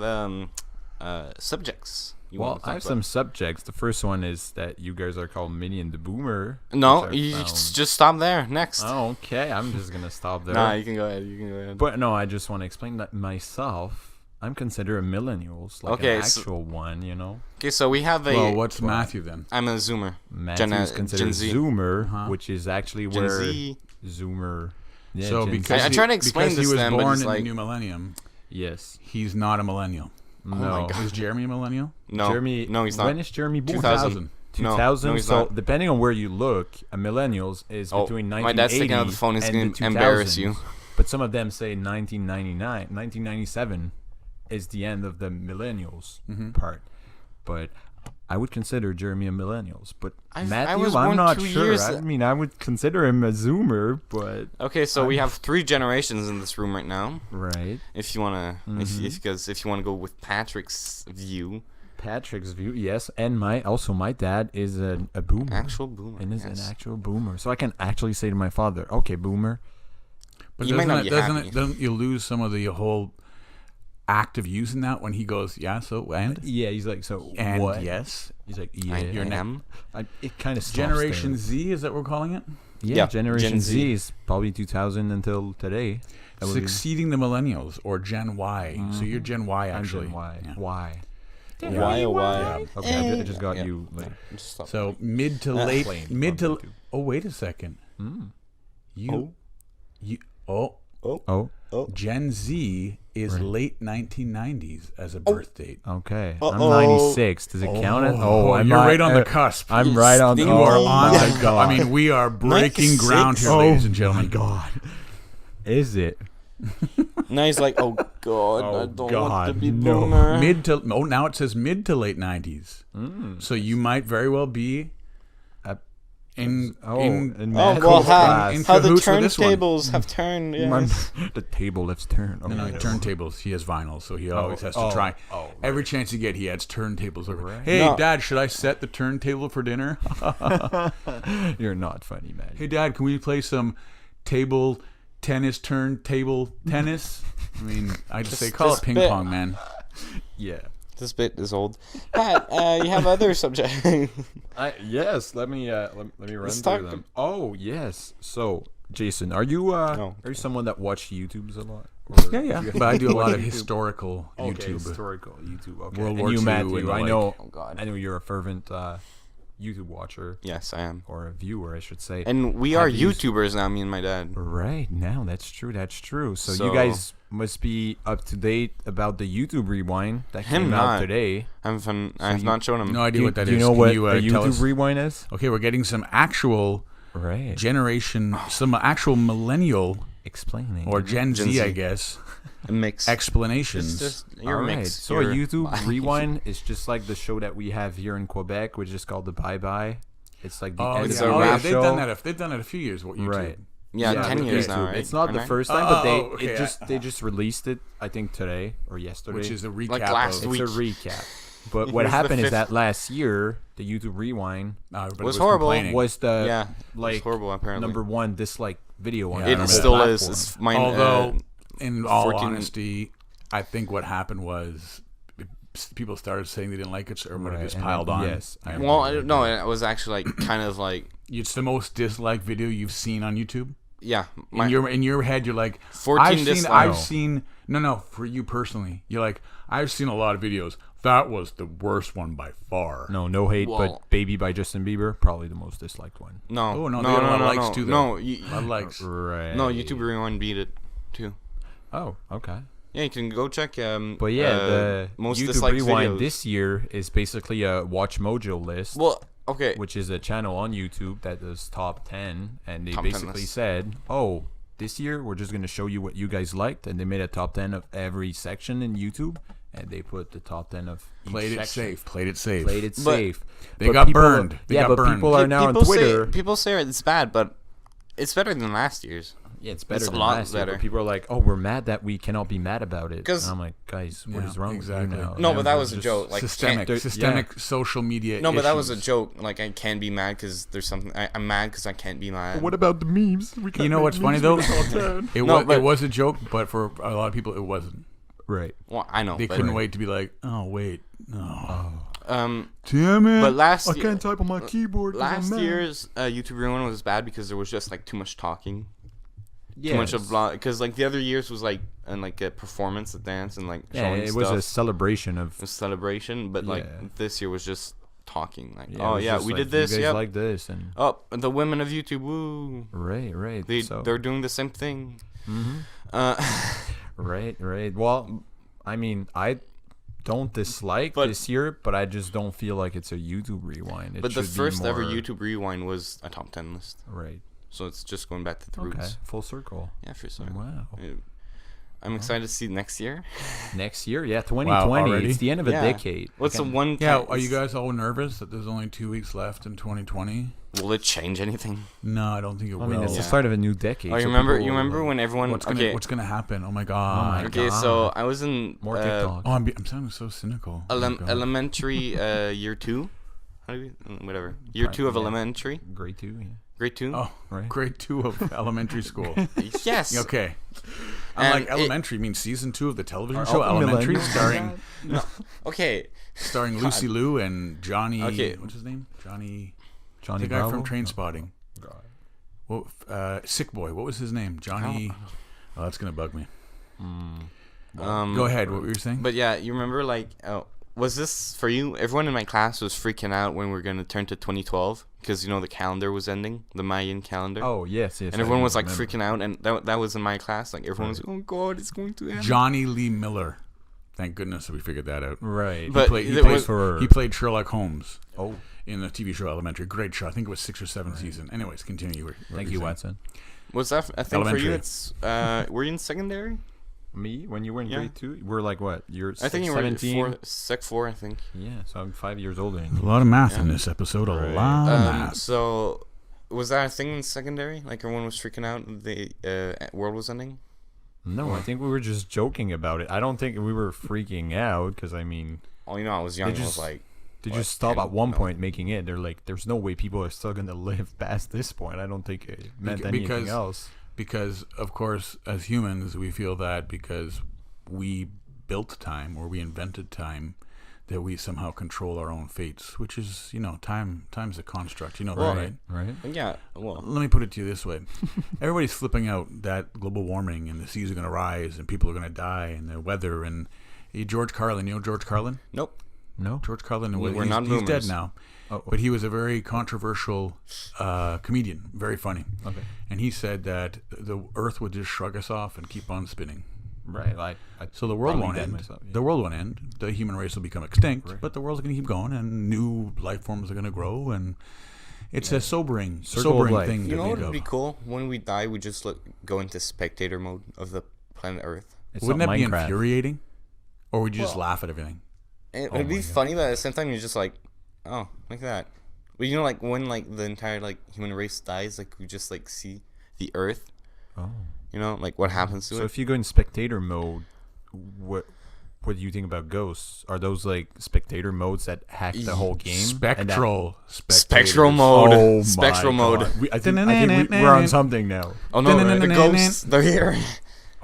S2: subjects. You
S3: Well,
S2: want to
S3: I
S2: talk
S3: have
S2: about.
S3: some subjects. The first one is that you guys are called Minnie and the Boomer.
S2: No,
S3: which I
S2: you
S3: found-
S2: just stop there. Next.
S3: Oh, okay, I'm just gonna stop there.
S2: Nah, you can go ahead. You can go ahead.
S3: But no, I just want to explain that myself. I'm considered a millennials, like
S2: Okay,
S3: an
S2: so-
S3: actual one, you know.
S2: Okay, so we have a.
S1: Well, what's Matthew then?
S2: I'm a Zoomer.
S3: Matthew's considered
S2: Gen Z.
S3: Zoomer, which is actually
S2: Gen
S3: where
S2: Z.
S3: Zoomer. Yeah,
S1: So
S3: Gen Z.
S1: because
S2: I tried to explain
S1: because
S2: this
S1: he was
S2: to them, but
S1: born
S2: it's
S1: in
S2: like-
S1: the new millennium,
S3: Yes.
S1: he's not a millennial.
S3: No.
S2: my God.
S1: Is Jeremy a millennial?
S2: No,
S3: Jeremy.
S2: no, he's not.
S3: When is Jeremy born?
S2: 2000.
S3: 2000.
S2: No, he's
S3: so
S2: not.
S3: depending on where you look, a millennials is
S2: Oh,
S3: between
S2: my
S3: 1980
S2: dad's taking out the phone. He's
S3: and
S2: gonna
S3: the
S2: embarrass
S3: 2000s.
S2: you.
S3: But some of them say 1999, 1997 is the end of the millennials part. But I would consider Jeremy a millennials. But
S2: I
S3: Matthew,
S2: was
S3: I'm
S2: born
S3: not
S2: 2
S3: sure.
S2: years-
S3: I mean, I would consider him a Zoomer, but
S2: Okay, so we have 3 generations in this room right now.
S3: right.
S2: If you wanna, if you wanna go with Patrick's view,
S3: Patrick's view, yes, and my dad is a boomer.
S2: actual Boomer.
S3: And is
S2: yes.
S3: an actual boomer. So I can actually say to my father, okay, boomer.
S1: But
S2: You might not be happy.
S1: doesn't you lose some of the whole act of using that when he goes, yeah, so and
S3: Yeah, he's like, so
S1: and
S3: what?
S1: yes,
S3: He's like, yeah.
S2: I am.
S3: It kind of
S1: Generation Z is that what we're calling it?
S3: Yeah,
S2: Yeah,
S3: Generation
S2: Gen
S3: Z.
S2: Z
S3: is probably 2000 until today. That would be-
S1: Succeeding the millennials or Gen Y. So you're Gen Y
S3: I'm
S1: actually.
S3: Gen Y.
S1: Yeah.
S3: Why?
S2: Why, oh, why?
S1: Yeah.
S3: Okay, I just got
S2: Yeah.
S3: you. Like,
S2: Just stop.
S1: So mid to late,
S3: plain
S1: mid to.
S3: YouTube.
S1: Oh wait a second. You, you. Oh,
S3: oh,
S1: Gen Z is late 1990s as a birth date.
S3: okay.
S2: Uh-oh.
S3: I'm 96. Does it count it? I'm
S1: you're
S3: not-
S1: right on the cusp.
S3: I'm right on.
S1: You
S3: oh
S1: are on
S3: my
S1: the.
S3: God.
S1: I mean, we are breaking
S2: 96?
S1: ground here,
S3: oh
S1: ladies and gentlemen.
S3: my God. Is it?
S2: Now he's like, oh God,
S3: Oh,
S2: I don't want to
S3: God,
S2: be
S3: no.
S2: Boomer.
S1: Mid to now it says mid to late 90s. So you might very well be in
S3: in
S2: Oh
S3: math
S2: well,
S3: class.
S1: in
S2: how the
S1: cahoots with this one.
S2: turntables have turned. Yes.
S3: The table let's turn. Okay.
S1: No, turntables. He has vinyl, so he always has to try. Every chance you get, he adds turntables over. Hey,
S2: No.
S1: Dad, should I set the turntable for dinner?
S3: You're not funny, man.
S1: Hey, Dad, can we play some table tennis, turntable tennis? I mean, I just say call
S2: this
S1: it ping
S2: bit-
S1: pong, man.
S3: Yeah.
S2: This bit is old. Pat, you have other subjects.
S3: Yes. Let me run
S2: Let's
S3: through
S2: talk
S3: them. Oh yes. So Jason, are you
S2: No.
S3: are you someone that watch YouTubes a lot?
S1: Yeah. But I do a lot of historical
S3: Okay,
S1: YouTube.
S3: historical YouTube. Okay.
S1: World
S3: and
S1: War
S3: you,
S1: II
S3: Matthew,
S1: and the
S3: I
S1: like.
S3: know.
S2: Oh, God.
S3: I know you're a fervent YouTube watcher
S2: Yes, I am.
S3: or a viewer, I should say.
S2: And we are
S3: Have you-
S2: YouTubers now, me and my dad.
S3: Right now, that's true. That's true. So,
S2: So-
S3: you guys must be up to date about the YouTube rewind that
S2: Him
S3: came out
S2: not.
S3: today.
S2: I've not shown him.
S1: No idea what that is.
S3: Do you know
S1: Can
S3: what
S1: you,
S3: a
S1: tell
S3: YouTube
S1: us?
S3: rewind is?
S1: Okay, we're getting some actual
S3: Right.
S1: generation, some actual millennial
S3: explaining.
S1: or Gen
S2: Gen
S1: Z, I
S2: Z.
S1: guess.
S2: A mix.
S1: Explanations.
S2: It's just your
S3: All right.
S2: mix.
S3: So
S2: your-
S3: YouTube Rewind is just like the show that we have here in Quebec, which is called the Bye Bye. It's like the
S1: Oh,
S3: end
S2: It's
S3: of
S2: a
S3: the
S1: yeah.
S2: rap
S1: They've
S3: show.
S1: done that. They've done that a few years. What YouTube?
S3: Right.
S2: Yeah, 10
S3: with
S2: years
S3: YouTube.
S2: now, right?
S3: It's not
S2: Or
S3: the
S2: nine?
S3: first time, but
S1: okay,
S3: they just released it. I think today or yesterday.
S1: Which is a recap.
S2: Like last
S1: of,
S2: week.
S3: It's a recap. But
S2: It
S3: what
S2: was the
S3: happened is
S2: fifth-
S3: that last year, the YouTube Rewind
S1: everybody
S2: was horrible.
S1: complaining.
S3: was the
S2: Yeah,
S3: like
S2: it's horrible apparently.
S3: number one disliked video on
S1: Yeah, I
S3: the
S2: it
S1: remember
S2: still
S3: platform.
S2: is. It's mine.
S1: Although, in all
S2: 14
S1: honesty, I think what happened was people started saying they didn't like it, or everybody
S3: Right,
S1: just
S3: and
S1: piled
S3: then-
S1: on.
S3: yes.
S1: I
S2: well,
S1: remember.
S2: no, it was actually like kind of like
S1: It's the most disliked video you've seen on YouTube.
S2: yeah.
S1: In your head, you're like,
S2: 14
S1: I've
S2: dislikes.
S1: seen. No, for you personally, you're like, I've seen a lot of videos. That was the worst one by far.
S3: No hate,
S2: Well-
S3: but Baby by Justin Bieber, probably the most disliked one.
S2: No,
S1: Oh, no,
S2: no,
S1: they had a lot of
S2: no,
S1: likes
S2: no,
S1: too, though.
S2: no,
S1: A lot of likes.
S3: Right.
S2: no. YouTube Rewind beat it too.
S3: Oh, okay.
S2: Yeah, you can go check.
S3: But yeah, the
S2: most
S3: YouTube
S2: disliked
S3: Rewind
S2: videos.
S3: this year is basically a Watch Mojo list,
S2: Well, okay.
S3: which is a channel on YouTube that does top 10, and they
S2: Top 10
S3: basically
S2: list.
S3: said, "Oh, this year we're just going to show you what you guys liked," and they made a top 10 of every section in YouTube, and they put the top 10 of each
S1: Played it
S3: section.
S1: safe. Played it safe.
S3: Played it
S2: But
S3: safe.
S1: they
S3: But
S1: got
S3: people-
S1: burned. They
S3: yeah,
S1: got
S3: but
S1: burned.
S3: people are now on Twitter.
S2: People say it's bad, but it's better than last year's.
S3: Yeah, it's better
S2: It's a
S3: than
S2: lot
S3: last year.
S2: better.
S3: But people are like, "Oh, we're mad that we cannot be mad about it."
S2: 'Cause-
S3: And I'm like, guys, what
S1: Yeah,
S3: is wrong
S1: exactly.
S3: with you now?
S2: No, but that was a
S3: Just-
S2: joke. Like
S1: systemic,
S2: can't-
S1: systemic social media.
S2: No, but that was a
S1: issues.
S2: joke. Like I can't be mad because there's something. I'm mad because I can't be mad.
S3: What about the memes? We
S1: You know what's funny though? It
S2: No,
S1: was
S2: but-
S1: it was a joke, but for a lot of people, it wasn't.
S3: Right.
S2: Well, I know.
S1: They
S2: but,
S1: couldn't wait to be like, oh wait, no, damn it!
S2: But last
S3: I
S2: year,
S3: can't type on my keyboard. 'cause I'm
S2: last
S3: mad.
S2: year's YouTube Rewind was bad because there was just like too much talking.
S3: Yeah,
S2: Too much of because like the other years was like a performance, a dance, and like
S3: yeah,
S2: showing
S3: it
S2: stuff,
S3: was a celebration of.
S2: a celebration. But like
S3: Yeah.
S2: this year was just talking. Like
S3: it
S2: oh
S3: was
S2: yeah,
S3: just
S2: we
S3: like,
S2: did this.
S3: You guys
S2: Yep.
S3: like this, and
S2: Oh, the women of YouTube. Woo.
S3: right.
S2: They're doing the same thing.
S3: Mhm. Right. Well, I mean, I don't dislike
S2: But-
S3: this year, but I just don't feel like it's a YouTube Rewind. It
S2: But the
S3: should be
S2: first ever
S3: more-
S2: YouTube Rewind was a top 10 list.
S3: Right.
S2: So it's just going back to the
S3: Okay.
S2: roots.
S3: Full circle.
S2: Yeah, for sure.
S3: Wow.
S2: I'm excited to see next year.
S3: Next year, yeah, 2020.
S1: already?
S3: It's the end of a
S2: Yeah.
S3: decade.
S2: What's the
S3: Again,
S2: one?
S1: Yeah,
S2: time-
S1: are you guys all nervous that there's only 2 weeks left in 2020?
S2: Will it change anything?
S1: No, I don't think it
S3: I
S1: will.
S3: mean, it's the
S2: Yeah.
S3: start of a new decade.
S2: Oh, you
S3: so
S2: remember?
S3: people
S2: You remember
S3: will-
S2: when everyone?
S1: what's
S2: okay.
S1: gonna happen? Oh my god!
S3: my
S2: Okay.
S3: God.
S2: So I was in
S3: More TikTok.
S1: Oh, I'm sounding so cynical. Oh my God.
S2: elementary year 2. How do you, whatever. Year 2 of
S3: Yeah.
S2: elementary.
S3: Grade 2, yeah.
S2: Grade 2.
S1: Oh,
S3: Right.
S1: grade 2 of elementary school.
S2: Yes.
S1: Okay. I'm
S2: And
S1: like
S2: it-
S1: elementary means season 2 of the television
S3: Are
S1: show
S3: all the
S1: Elementary,
S3: millennials-
S2: Okay.
S1: starring Lucy Liu and Johnny.
S2: Okay.
S1: What's his name? Johnny.
S3: Johnny
S1: The guy
S3: Bravo?
S1: from Trainspotting. Well, Sick Boy. What was his name? Johnny. Oh, that's gonna bug me. Go ahead. What were you saying?
S2: But yeah, you remember like was this for you? Everyone in my class was freaking out when we were gonna turn to 2012 because you know the calendar was ending, the Mayan calendar.
S3: Oh, yes.
S2: And
S3: I
S2: everyone was like
S3: remember.
S2: freaking out, and that was in my class. Like everyone was, oh god, it's going to end.
S1: Johnny Lee Miller. Thank goodness we figured that out.
S3: Right.
S2: But
S1: He
S2: it
S1: played,
S2: was-
S3: for-
S1: he played Sherlock Holmes
S3: oh,
S1: in the TV show Elementary. Great show. I think it was 6th or 7th season. Anyways, continue.
S3: thank you, Watson.
S2: Was that? I think for you,
S1: Elementary.
S2: it's. Were you in secondary?
S3: Me? When you were in
S2: Yeah.
S3: grade 2? We're like what? You're
S2: I think you were in
S3: 17?
S2: Sec 4. I think.
S3: Yeah, so I'm 5 years older than
S1: A
S3: you.
S1: lot of math in
S2: Yeah.
S1: this episode. A
S3: Right.
S1: lot of math.
S2: So, was that a thing in secondary? Like everyone was freaking out. The world was ending.
S3: No, I think we were just joking about it. I don't think we were freaking out because, I mean,
S2: Oh, you know, I was young. I
S3: just-
S2: was like,
S3: they
S2: What?
S3: just stopped
S2: And-
S3: at one
S2: no.
S3: point making it. They're like, there's no way people are still going to live past this point. I don't think it meant anything
S1: because-
S3: else.
S1: Because, of course, as humans, we feel that because we built time or we invented time, that we somehow control our own fates, which is, time's a construct. You know
S2: Well,
S1: that, right?
S3: Right?
S2: yeah. Well,
S1: Let me put it to you this way. Everybody's flipping out that global warming and the seas are going to rise and people are going to die and the weather and George Carlin. You know George Carlin?
S2: nope.
S3: No?
S1: George Carlin,
S2: We're not
S1: he's dead
S2: boomers.
S1: now.
S3: Oh,
S1: But he was a very controversial comedian, very funny.
S3: okay.
S1: And he said that the Earth would just shrug us off and keep on spinning.
S3: Right. Like,
S1: So the world
S3: Probably
S1: won't
S3: dead
S1: end.
S3: myself, yeah.
S1: The world won't end. The human race will become extinct,
S3: Right.
S1: but the world's going to keep going, and new life forms are going to grow, and It's a sobering
S3: Circle of life.
S1: thing
S2: You
S1: to
S2: know what
S1: think
S2: would
S1: of.
S2: be cool? When we die, we just go into spectator mode of the planet Earth.
S3: It's
S1: Wouldn't that
S3: not
S1: be
S3: Minecraft.
S1: infuriating? Or would you just
S2: Well-
S1: laugh at everything?
S2: It'd be funny, but at the same time, you're just like, oh, like that. But you know, like when like the entire like human race dies, like we just like see the Earth.
S3: Oh.
S2: You know, like what happens to
S3: So
S2: it.
S3: if you go in spectator mode, what do you think about ghosts? Are those like spectator modes that hack the whole game?
S1: Spectral.
S2: Spectral mode.
S3: Oh my
S2: Spectral mode.
S3: God. I think we're on something now.
S2: Oh no, the ghosts, they're here.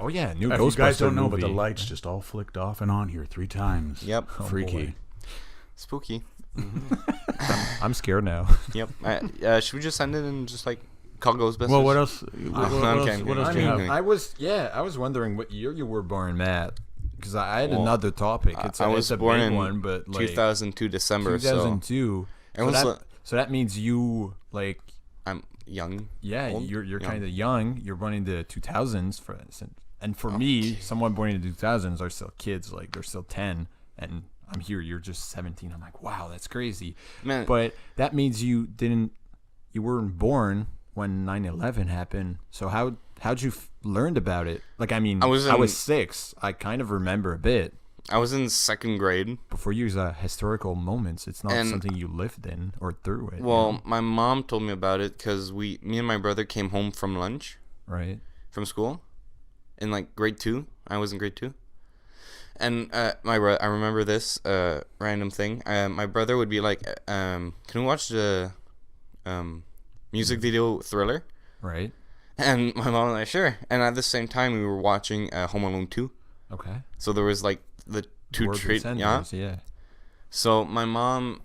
S3: Oh yeah, new
S1: If
S3: Ghostbuster
S1: you guys don't know, but the
S3: movie.
S1: lights just all flicked off and on here 3 times.
S2: Yep.
S1: Freaky.
S3: boy.
S2: Spooky.
S3: I'm scared now.
S2: Yep. Should we just end it and just like call Ghostbusters?
S1: Well, what else?
S2: okay.
S1: What else
S2: I
S1: do you
S2: mean,
S1: have?
S3: I was wondering what year you were born, Matt, because I had another topic.
S2: I was born in
S3: one, but like
S2: 2002 December.
S3: 2002. So that means you like
S2: I'm young.
S3: you're
S2: young.
S3: kind of young. You're born in the 2000s, and for me, someone born in the 2000s are still kids. Like they're still 10, and I'm here. You're just 17. I'm like, wow, that's crazy.
S2: Man.
S3: But that means you weren't born when 9/11 happened. So how'd you learned about it? Like, I mean, I was 6. I kind of remember a bit.
S2: I was in 2nd grade.
S3: But for you, it's historical moments. It's not something you lived in or through it.
S2: Well, my me told me about it because me and my brother came home from lunch
S3: right?
S2: from school in like grade 2. I was in grade 2. And I remember this random thing. My brother would be like, "Can we watch the music video Thriller?"
S3: Right.
S2: And my mom was like, "Sure." And at the same time, we were watching Home Alone 2.
S3: Okay.
S2: So there was like the two
S3: World Descenders, yeah.
S2: So my mom,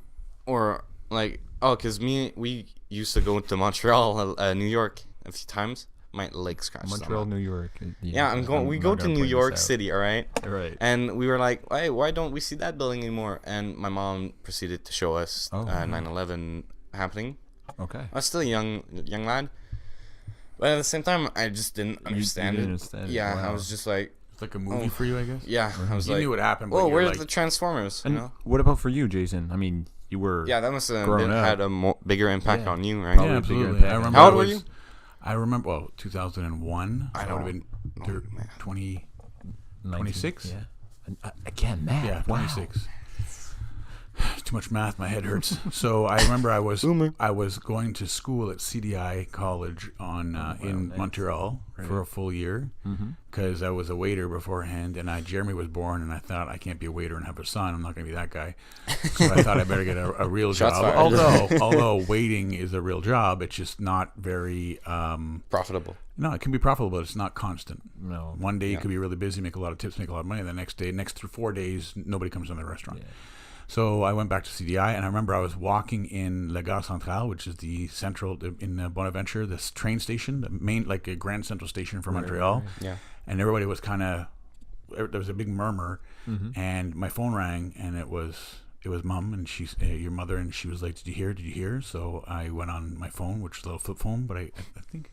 S2: or like, because we used to go to Montreal, New York a few times. My leg scratched.
S3: Montreal, New York.
S2: Yeah, we go to New York City, all right?
S3: Right.
S2: And we were like, hey, why don't we see that building anymore? And my mom proceeded to show us 9/11 happening.
S3: Okay.
S2: I was still a young lad. But at the same time, I just didn't understand
S3: didn't
S2: it.
S3: understand it,
S2: Yeah, I
S3: wow.
S2: was just like,
S1: It's like a movie for you, I guess.
S2: yeah. I was
S1: You
S2: like,
S1: knew what happened, but
S2: whoa,
S1: you're
S2: where's
S1: like,
S2: the Transformers?
S3: And
S2: You know?
S3: what about for you, Jason? I mean, you were
S2: Yeah, that must have
S3: growing up.
S2: had a bigger impact
S3: Yeah.
S2: on you, right?
S3: Probably
S1: yeah,
S3: a bigger
S1: absolutely.
S3: impact.
S1: I remember.
S2: How old were you?
S1: I remember. Well, 2001.
S2: I
S1: I would have
S2: don't
S1: been
S2: know, man.
S1: 20.
S3: 19,
S1: 26?
S3: Yeah. And, again, math.
S1: Yeah,
S3: wow.
S1: 26. Too much math. My head hurts. So I remember I was going to school at CDI College in
S3: nice.
S1: Montreal for a full year because I was a waiter beforehand, and Jeremy was born, and I thought I can't be a waiter and have a son. I'm not going to be that guy. So I thought I better get a real
S2: Shots
S1: job.
S2: fired.
S1: Although waiting is a real job, it's just not very.
S2: Profitable.
S1: No, it can be profitable, but it's not constant.
S3: No.
S1: One day you could be really busy, make a lot of tips, make a lot of money. The next 4 days, nobody comes in the restaurant.
S3: Yeah.
S1: So I went back to CDI, and I remember I was walking in La Gare Centrale, which is the central in Bonaventure, this train station, the main, like a Grand Central Station for Montreal.
S3: right.
S2: Yeah.
S1: And everybody was there was a big murmur, and my phone rang, and it was Mom, and she's your mother, and she was like, "Did you hear?" So I went on my phone, which is a little flip phone, but I think.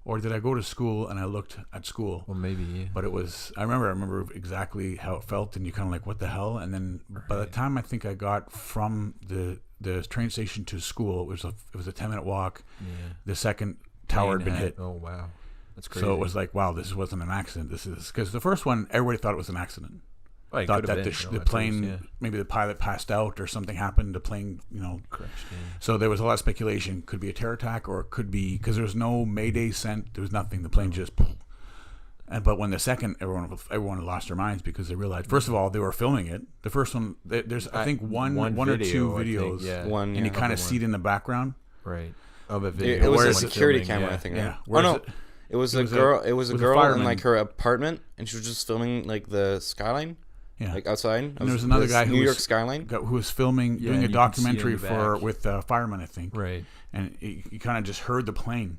S1: Or did I go to school and I looked at school?
S3: Well, maybe. Yeah.
S1: But it was, I remember exactly how it felt, and you kind of like, what the hell? And then by the time I think I got from the train station to school, it was a 10-minute walk.
S3: Yeah.
S1: The second tower had been hit.
S3: Oh wow, that's crazy.
S1: So it was like, wow, this wasn't an accident. This is because the first one, everybody thought it was an accident.
S3: Well, it
S1: Thought
S3: could
S1: that
S3: have been,
S1: the plane, maybe the pilot passed out or something happened. The plane,
S3: crashed. Yeah.
S1: so there was a lot of speculation. Could be a terror attack, or it could be because there was no Mayday sent. There was nothing. The plane just. But when the second, everyone lost their minds because they realized. First of all, they were filming it. The first one, there's I think one or two videos.
S3: yeah.
S2: One,
S1: and you kind of see it in the background.
S3: Right. Of a video.
S2: It was
S1: Where
S2: a
S1: is it
S2: security
S3: filming?
S2: camera,
S3: Yeah.
S2: I think.
S1: Yeah.
S2: Right?
S1: Where
S2: Oh
S1: is
S2: no, it was
S1: It
S2: a
S1: was
S2: girl.
S1: a-
S2: It was a
S1: it was a
S2: girl in
S1: fireman.
S2: like her apartment, and she was just filming like the skyline,
S1: Yeah.
S2: like outside.
S1: And there was another guy who
S2: New
S1: was-
S2: York skyline.
S1: Who was filming,
S3: Yeah,
S1: doing a
S3: and you can see it in
S1: documentary
S3: the back.
S1: with firemen, I think.
S3: Right.
S1: And you kind of just heard the plane.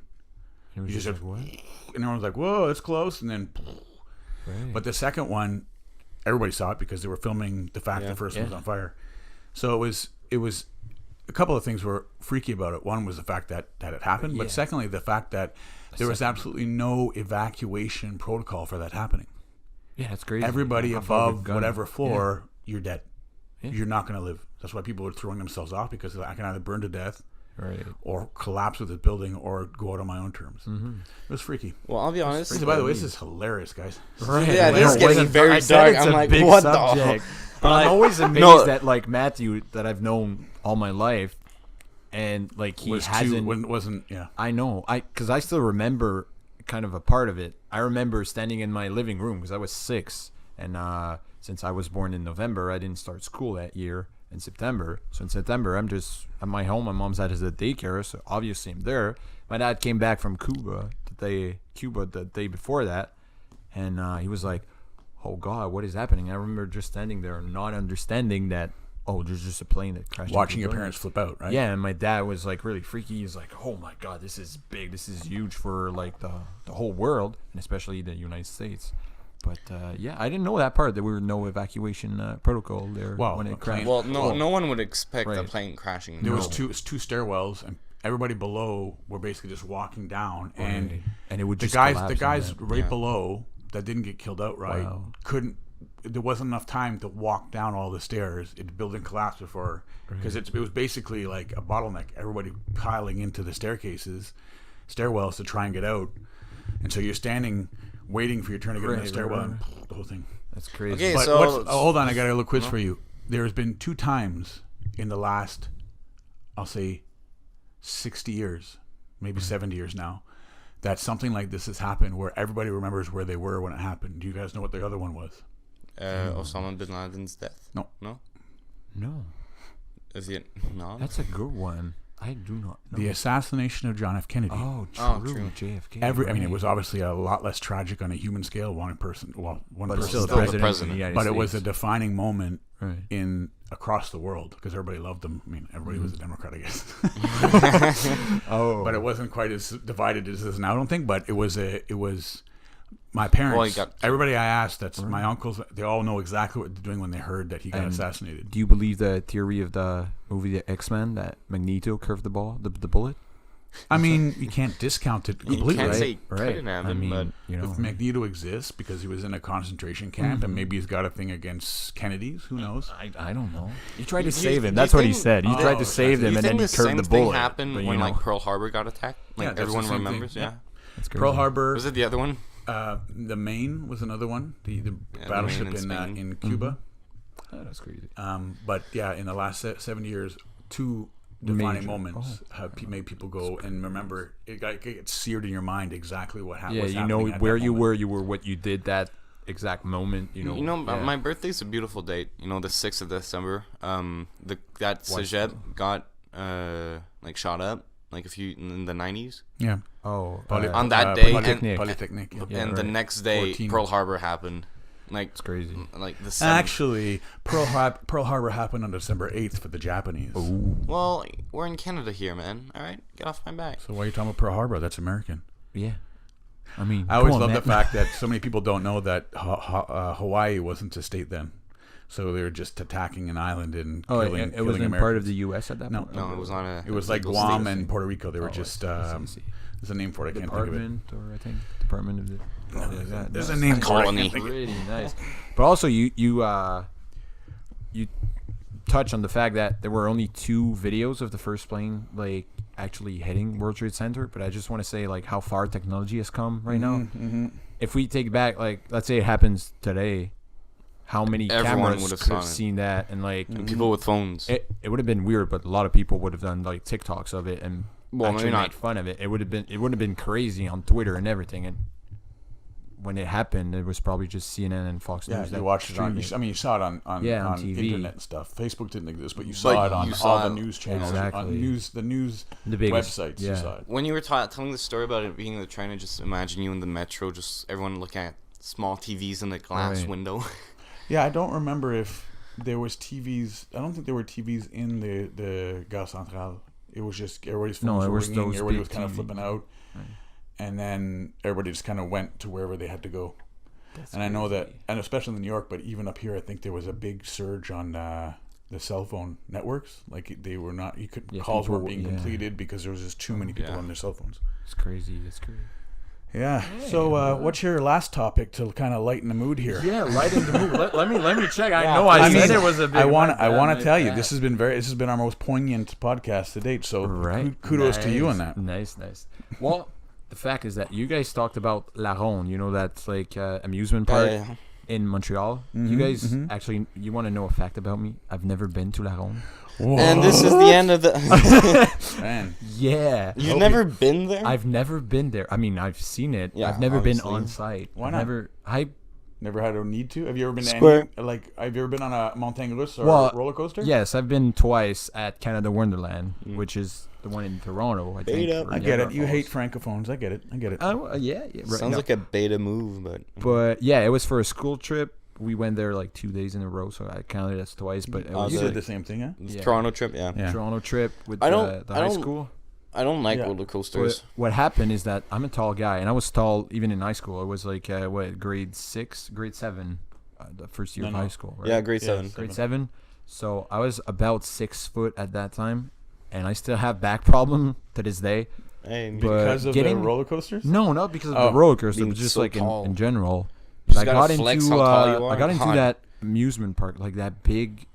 S3: It was
S1: You just
S3: just
S1: heard,
S3: what?
S1: and everyone's like, "Whoa, it's close!" And then,
S3: Right.
S1: but the second one, everybody saw it because they were filming the fact the first one was on fire. So it was a couple of things were freaky about it. One was the fact that it happened, but secondly, the fact that there was absolutely no evacuation protocol for that happening.
S3: Yeah, that's crazy.
S1: Everybody
S3: How far we've
S1: above
S3: gone.
S1: whatever floor, you're dead.
S3: Yeah.
S1: You're not going to live. That's why people were throwing themselves off because I can either burn to death
S3: Right.
S1: or collapse with the building, or go out on my own terms.
S3: Mm-hmm.
S1: It was freaky.
S2: Well, I'll be honest.
S1: By the way, this is hilarious, guys.
S3: Right.
S2: Yeah, this is
S3: No,
S2: getting very
S3: I said
S2: dark.
S3: it's
S2: I'm
S3: a
S2: like,
S3: big
S2: what
S3: subject.
S2: the?
S3: But I'm always amazed
S2: No.
S3: that like Matthew, that I've known all my life, and like he hasn't.
S1: When it wasn't. Yeah.
S3: I know. Because I still remember kind of a part of it. I remember standing in my living room because I was 6, and since I was born in November, I didn't start school that year in September. So in September, I'm just at my home. My mom's at his daycare, so obviously I'm there. My dad came back from Cuba the day before that, and he was like, "Oh God, what is happening?" I remember just standing there, not understanding that. Oh, there's just a plane that crashed.
S1: Watching
S3: into
S1: your
S3: the building.
S1: parents flip out, right?
S3: Yeah, and my dad was like really freaky. He's like, "Oh my God, this is big. This is huge for like the whole world, and especially the United States." But yeah, I didn't know that part. There were no evacuation protocol there
S1: Well,
S3: when
S1: a
S3: it crashed.
S2: Well, no one would expect a
S3: Right.
S2: plane crashing.
S1: There
S2: No.
S1: was two stairwells, and everybody below were basically just walking down, and
S3: And it would
S1: the
S3: just
S1: guys
S3: collapse on that.
S1: right
S2: Yeah.
S1: below that didn't get killed outright
S3: Wow.
S1: couldn't. There wasn't enough time to walk down all the stairs. The building collapsed before, because it was basically like a bottleneck. Everybody piling into the stairwells to try and get out, and so you're standing waiting for your turn to get in the
S3: Right,
S1: stairwell,
S3: right,
S1: and the whole thing.
S3: That's crazy.
S2: Okay,
S1: But
S2: so
S1: hold on, I got a little quiz for you. There's been 2 times in the last, I'll say, 60 years, maybe 70 years now, that something like this has happened where everybody remembers where they were when it happened. Do you guys know what the other one was?
S2: Osama bin Laden's death.
S1: No.
S2: No.
S3: No,
S2: Is it? No.
S3: that's a good one. I do not know.
S1: The assassination of John F. Kennedy.
S3: Oh,
S2: Oh,
S3: true.
S2: true.
S3: JFK.
S1: I mean, it
S3: right.
S1: was obviously a lot less tragic on a human scale. One person
S3: But
S1: person
S3: still,
S1: died.
S2: the
S3: the
S2: president.
S3: president. of the United
S1: But it was a
S3: States.
S1: defining moment
S3: Right.
S1: in across the world because everybody loved him. I mean, everybody was a
S3: Mm-hmm.
S1: Democrat, I guess.
S3: Oh,
S1: But it wasn't quite as divided as it is now, I don't think. But it was my parents.
S2: Well, he got-
S1: everybody I asked, that's my uncles. They all know exactly what they're doing when they heard that he got
S3: And
S1: assassinated.
S3: do you believe the theory of the movie The X-Men that Magneto curved the bullet?
S1: I mean, you can't discount it
S2: You
S1: completely.
S2: can't
S1: right?
S2: say he couldn't have him, but
S3: you know,
S1: If Magneto exists because he was in a concentration camp, and maybe he's got a thing against Kennedys, who knows?
S3: I don't know. He tried to
S2: You-
S3: save him.
S2: do you
S3: That's what he
S2: think-
S3: said. He tried to save
S2: do
S3: him,
S2: you
S3: and then
S2: think
S3: he
S2: the
S3: curved
S2: same
S3: the
S2: thing
S3: bullet.
S2: happened
S3: But,
S2: when
S3: you know,
S2: like Pearl Harbor got attacked? Like
S1: Yeah, that's
S2: everyone
S1: the same
S2: remembers.
S1: thing.
S2: Yeah.
S3: that's crazy.
S1: Pearl Harbor,
S2: Was it the other one?
S1: the Maine was another one. The
S2: the
S1: battleship
S2: Maine in Spain.
S1: in Cuba.
S3: Oh, that's crazy.
S1: But yeah, in the last 70 years, 2 defining
S3: Major.
S1: moments have made people go and remember. It gets seared in your mind exactly what happened.
S3: Yeah, you know where you were. You were what you did that exact moment. You know. Yeah.
S2: My birthday's a beautiful date. You know, the 6th of December. That Cégep got like shot up like a few in the 90s.
S1: Yeah.
S3: Oh,
S2: On that day,
S3: Polytechnic.
S1: Polytechnic. Yeah.
S3: Yeah,
S2: and the
S3: right.
S2: next day
S1: 14.
S2: Pearl Harbor happened. Like
S3: It's crazy.
S2: like the 7th.
S1: Actually, Pearl Harbor happened on December 8th for the Japanese.
S2: Well, we're in Canada here, man. All right, get off my back.
S1: So why are you talking about Pearl Harbor? That's American.
S3: Yeah. I mean,
S1: I always
S3: come on,
S1: love the
S3: man.
S1: fact that so many people don't know that Hawaii wasn't a state then. So they were just attacking an island and
S3: Oh,
S1: killing,
S3: it
S1: killing
S3: wasn't
S1: Americans.
S3: part of the U.S. at that
S1: No,
S3: point.
S2: No, it was on a.
S1: It was like
S2: legal
S1: Guam
S2: state.
S1: and Puerto Rico. They were
S3: Oh,
S1: just.
S3: I see.
S1: There's a name for it. I can't think of it.
S3: Department, or I think Department of the. Something like that.
S1: There's
S3: No,
S1: a name for it. I
S2: Colony.
S1: can't think of it.
S3: Really nice. But also, you touch on the fact that there were only 2 videos of the first plane like actually hitting World Trade Center. But I just want to say like how far technology has come right now.
S1: Mm-hmm.
S3: If we take back, like, let's say it happens today, how many
S2: Everyone
S3: cameras
S2: would have
S3: could have
S2: saw it.
S3: seen that? And like,
S2: And people with phones.
S3: it would have been weird, but a lot of people would have done like TikToks of it and
S2: Well,
S3: actually
S2: maybe not.
S3: made fun of it. It would have been crazy on Twitter and everything. And when it happened, it was probably just CNN and Fox
S1: Yeah,
S3: News.
S1: you
S3: that
S1: watched it on.
S3: streamed
S1: I mean, you saw it on
S3: Yeah, on TV.
S1: internet and stuff. Facebook didn't exist, but you
S2: But
S1: saw it on
S2: you
S1: all
S2: saw
S1: the
S2: it-
S1: news channels,
S3: Exactly.
S1: on the news
S3: the biggest,
S1: websites.
S3: Yeah.
S1: You saw it.
S2: When you were telling the story about it being in the train, I just imagine you in the metro, just everyone looking at small TVs in the glass
S3: Right.
S2: window.
S1: Yeah, I don't remember if there was TVs. I don't think there were TVs in the Gare Centrale. It was just everybody's phones
S3: No,
S1: were
S3: it was
S1: ringing.
S3: those
S1: Everybody
S3: big
S1: was kind of
S3: TV.
S1: flipping out,
S3: Right.
S1: and then everybody just kind of went to wherever they had to go. And I know that, and especially in New York, but even up here, I think there was a big surge on the cell phone networks. Like they were not, calls
S3: people
S1: weren't being
S3: yeah.
S1: completed because there was just too many people
S2: Yeah.
S1: on their cell phones.
S3: It's crazy. It's crazy.
S1: Yeah. So, what's your last topic to kind of lighten the mood here?
S3: Yeah, lighten the mood. Let me check. I know I said it was a big.
S1: I want to tell you this has been our most poignant podcast to date. So kudos to you on that.
S3: Nice. Well, the fact is that you guys talked about La Ronde. You know that's like amusement park in Montreal. You guys actually, you want to know a fact about me? I've never been to La Ronde.
S2: Whoa. And this is the end of the.
S1: Man.
S3: Yeah.
S2: You've never been there?
S3: I've never been there. I mean, I've seen it.
S2: Yeah,
S3: I've never
S2: obviously.
S3: been on site.
S1: Why not? Never had a need to. Have you ever been to any, have you ever been on a montagne russe or roller coaster?
S3: Yes, I've been twice at Canada Wonderland, which is the one in Toronto. I think.
S1: I get it. You hate francophones. I get it.
S3: Oh yeah. Right,
S2: Sounds like a beta move,
S3: but yeah, it was for a school trip. We went there like 2 days in a row, so I counted as twice. But it was
S1: you did the same thing, huh?
S2: Yeah. Toronto trip, yeah.
S3: Toronto trip with the high school.
S2: I don't like roller coasters.
S3: But what happened is that I'm a tall guy, and I was tall even in high school. I was like grade 7, the first year of high school. Right?
S2: Yeah, grade 7.
S3: Grade 7. So I was about 6 foot at that time, and I still have back problem to this day.
S2: Hey,
S1: because of the roller coasters?
S3: No, not because of the roller coaster, but just so like in general. I got into that amusement park, like that big,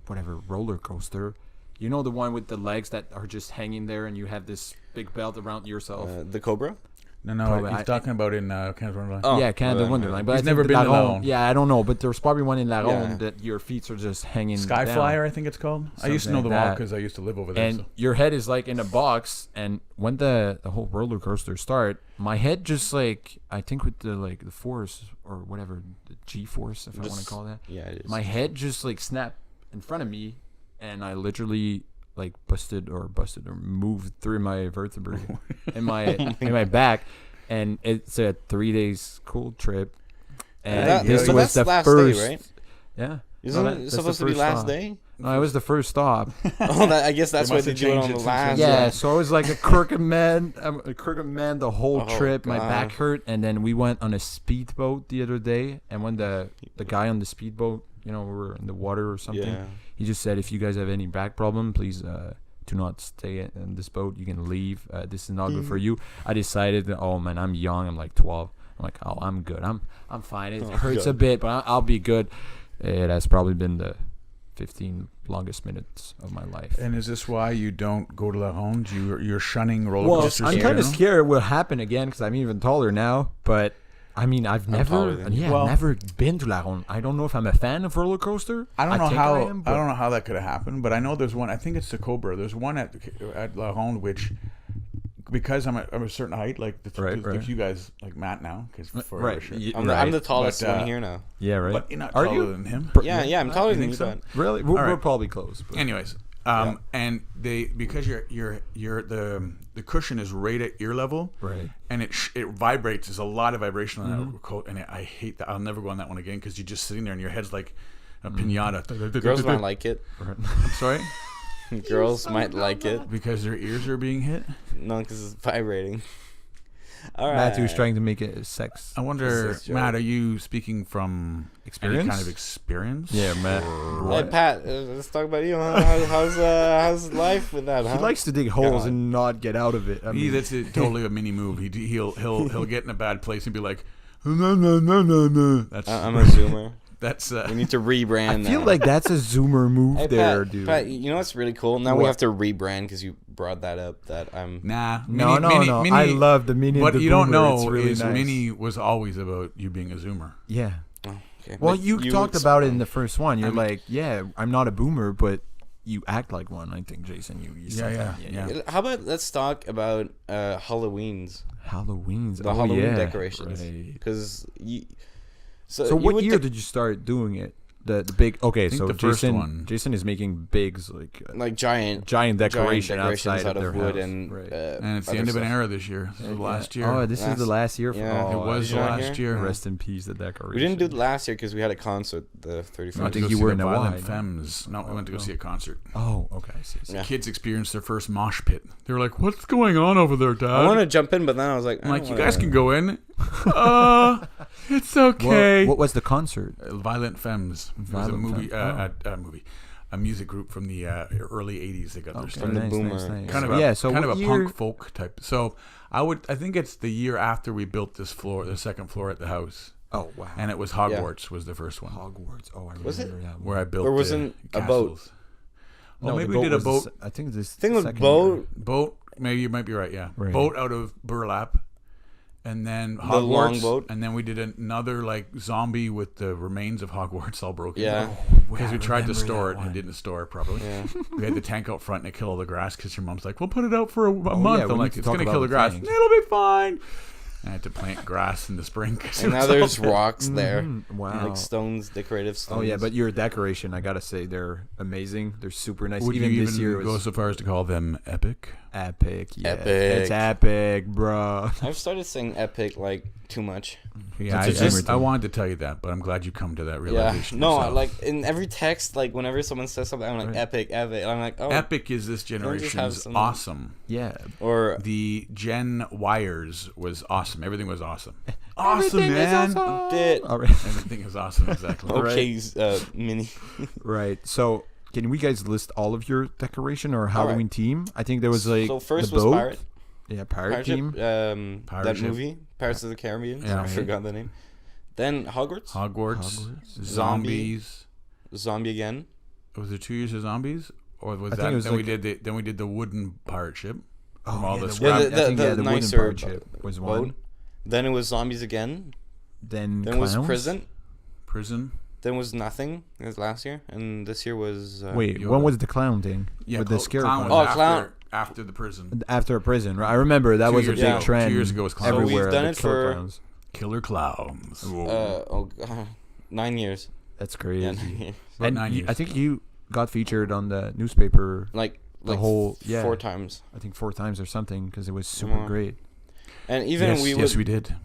S3: roller coaster. You know, the one with the legs that are just hanging there, and you have this big belt around yourself.
S2: The Cobra?
S1: No, he's talking about in Canada Wonderland.
S3: Oh, yeah, Canada Wonderland. But
S1: he's never been to La Ronde.
S3: Yeah, I don't know, but there's probably one in La Ronde that your feet are just hanging down.
S1: Skyflyer, I think it's called. I used to know them all because I used to live over there.
S3: And your head is like in a box, and when the whole roller coaster start, my head just like, I think with the force or whatever, the G-force, if I want to call that.
S2: Yeah, it is.
S3: My head just like snapped in front of me, and I literally like busted or moved through my vertebrae in my back, and it's a 3 days cool trip. And this was the first
S2: day, right?
S3: Yeah.
S2: Isn't it supposed to be last day?
S3: No, it was the first stop.
S2: I guess that's why they do it on the last.
S3: Yeah, so I was like a crooked man the whole trip.
S2: God.
S3: My back hurt, and then we went on a speedboat the other day, and when the guy on the speedboat, we were in the water or something, he just said, if you guys have any back problem, please do not stay in this boat. You can leave. This is not good for you. I decided that, oh man, I'm young. I'm like 12. I'm like, oh, I'm good. I'm fine. It hurts a bit, but I'll be good. It has probably been the 15 longest minutes of my life.
S1: And is this why you don't go to La Ronde? You're shunning roller coasters?
S3: I'm kind of scared it will happen again because I'm even taller now. But I mean, I've never been to La Ronde. I don't know if I'm a fan of roller coaster.
S1: I don't know how that could have happened, but I know there's one. I think it's the Cobra. There's one at La Ronde which, because I'm a certain height, like you guys, like Matt now, because
S2: I'm the tallest one here now.
S3: Yeah, right.
S1: But you're not taller than him.
S2: Yeah, I'm taller than you.
S1: So?
S3: Really, we're probably close. But.
S1: Anyways, and because the cushion is right at ear level,
S3: right,
S1: and it vibrates. There's a lot of vibration on that coat, and I hate that. I'll never go on that one again because you're just sitting there and your head's like a pinata.
S2: Girls might like it.
S1: I'm sorry.
S2: Girls might like it
S1: because their ears are being hit.
S2: No, because it's vibrating. All right.
S3: Matthew's trying to make it sex.
S1: I wonder, Matt, are you speaking from
S3: experience?
S1: Any kind of experience?
S3: Yeah, Matt.
S2: Hey, Pat, let's talk about you. How's life with that? Huh?
S3: He likes to dig holes and not get out of it. I mean,
S1: that's totally a Minnie move. He'll get in a bad place and be like, no. That's
S2: I'm a zoomer.
S1: That's
S2: we need to rebrand.
S3: I feel like that's a zoomer move there,
S2: Pat,
S3: dude.
S2: Pat, you know what's really cool? Now we have to rebrand because you brought that up. That I'm
S1: No.
S3: Minnie, I love the Minnie.
S1: What
S3: the
S1: you
S3: boomer.
S1: don't know
S3: it's really
S1: is
S3: nice.
S1: Minnie was always about you being a zoomer.
S3: Yeah.
S2: Oh, okay.
S3: Well, you talked about it in the first one. You're like, yeah, I'm not a boomer, but you act like one. I think, Jason. You said
S1: yeah.
S2: How about let's talk about Halloween's. The Halloween decorations. Because
S3: So what year did you start doing it? The big so
S1: the first one.
S3: Jason is making bigs like
S2: giant
S3: decoration outside
S2: out
S3: of
S2: of
S3: their
S2: wood
S3: house.
S2: and
S1: and it's the end of an era this year. This is the last year.
S3: Oh, this is the last year.
S2: Yeah.
S1: It was the last year.
S3: Rest in peace, the decoration.
S2: We didn't do it last year because we had a concert the 31st.
S3: I think you were in
S1: Violent Femmes. No, we went to go see a concert.
S3: Oh, okay. I see.
S1: The kids experienced their first mosh pit. They were like, "What's going on over there, Dad?"
S2: I want to jump in, but then I was like,
S1: I'm like, you guys can go in. It's okay.
S3: What was the concert?
S1: Violent Femmes. It was a movie. a music group from the early '80s. They got their start.
S2: the Boomer.
S1: Kind of a,
S3: yeah. So
S1: kind of
S3: what
S1: a
S3: year-
S1: punk folk type. So I think it's the year after we built this floor, the second floor at the house,
S3: Oh wow.
S1: and it was Hogwarts was the first one
S3: Hogwarts. Oh, I remember
S2: Was it?
S3: that one.
S1: where I built.
S2: Or was
S1: the
S2: it a boat?
S1: castles.
S3: No,
S1: Oh, maybe
S3: the
S1: we did a
S3: was the
S1: boat.
S3: se- I think this.
S2: Thing was
S3: second
S2: boat.
S3: year.
S1: Boat. Maybe you might be right. Yeah,
S3: Right.
S1: boat out of burlap, and then
S2: The
S1: Hogwarts,
S2: long boat?
S1: and then we did another like zombie with the remains of Hogwarts all broken.
S2: Yeah.
S1: Because we
S3: I
S1: tried to
S3: remember
S1: store
S3: that
S1: it
S3: one.
S1: and didn't store it properly.
S2: Yeah.
S1: We had the tank out front and it killed all the grass because your mom's like, we'll put it out for a month.
S3: yeah, we
S1: I'm
S3: need
S1: like,
S3: to
S1: it's
S3: talk
S1: going to
S3: about
S1: kill the
S3: the
S1: grass.
S3: tank.
S1: It'll be fine. And I had to plant grass in the spring. 'cause
S2: And
S1: it
S2: now
S1: was all
S2: there's
S1: dead.
S2: rocks there.
S3: Wow.
S2: Like stones, decorative stones.
S3: Oh yeah, but your decoration, I gotta say, they're amazing. They're super nice.
S1: Would
S3: even
S1: you
S3: this
S1: even
S3: year
S1: go
S3: was
S1: so far as to call them epic?
S3: epic. Yeah,
S2: Epic.
S3: it's epic, bro.
S2: I've started saying epic like too much.
S1: Yeah,
S3: It's
S1: I,
S3: just-
S1: I wanted to tell you that, but I'm glad you come to that
S2: Yeah.
S1: realization.
S2: No,
S1: yourself.
S2: like in every text, like whenever someone says something, I'm like
S3: Right.
S2: epic, epic. And I'm like, oh,
S1: epic is this
S2: Don't just have
S1: generation's
S2: some-
S1: awesome.
S3: Yeah,
S2: or
S1: The Gen Wires was awesome. Everything was awesome. Awesome, man.
S2: did
S3: all right,
S1: Everything is awesome. Exactly.
S2: okay, Minnie.
S3: right. So, can we guys list all of your decoration or Halloween team? I think there was like
S2: So first
S3: the
S2: was
S3: boat.
S2: pirate.
S3: Yeah, pirate
S2: Pirate
S3: team.
S2: Ship,
S1: Pirate
S2: that
S1: Ship.
S2: movie, Pirates of the Caribbean.
S1: Yeah.
S2: I forgot the name. Then Hogwarts,
S1: Hogwarts,
S3: Hogwarts.
S1: zombies.
S2: Zombie again.
S1: Was it 2 years of zombies, or was
S3: I think
S1: that?
S3: it was
S1: Then we
S3: like-
S1: did the wooden pirate ship.
S3: Oh,
S1: From all
S3: yeah,
S1: the
S3: the
S1: scrap-
S3: wooden-
S2: Yeah,
S3: I think,
S2: the
S3: yeah, the wooden
S2: nicer
S3: pirate ship was one.
S2: boat. Then it was zombies again.
S3: Then
S2: Then was
S3: clowns?
S2: prison.
S1: Prison.
S2: Then was nothing. It was last year, and this year was.
S3: Wait,
S1: Yoda.
S3: when was the clown thing?
S1: Yeah,
S3: with the scary
S1: clown was
S3: clown.
S2: Oh,
S1: after,
S2: clown.
S1: after the prison.
S3: After a prison, right? I remember that
S1: 2
S3: was a
S1: years
S3: big
S2: ago.
S3: trend.
S1: 2 years ago was clowns.
S2: So we've
S3: everywhere.
S2: done
S3: the
S2: it
S3: killer
S2: for-
S3: clowns.
S1: Killer clowns.
S2: Oh god, 9 years.
S3: That's crazy.
S2: Yeah, 9 years.
S1: About
S3: And
S1: 9
S3: you-
S1: years.
S3: I think you got featured on the newspaper.
S2: like
S3: The whole- yeah.
S2: 4 times.
S3: I think 4 times or something because it was super
S2: Wow.
S3: great.
S2: And even
S1: yes,
S2: we
S1: yes,
S2: would.
S1: we did.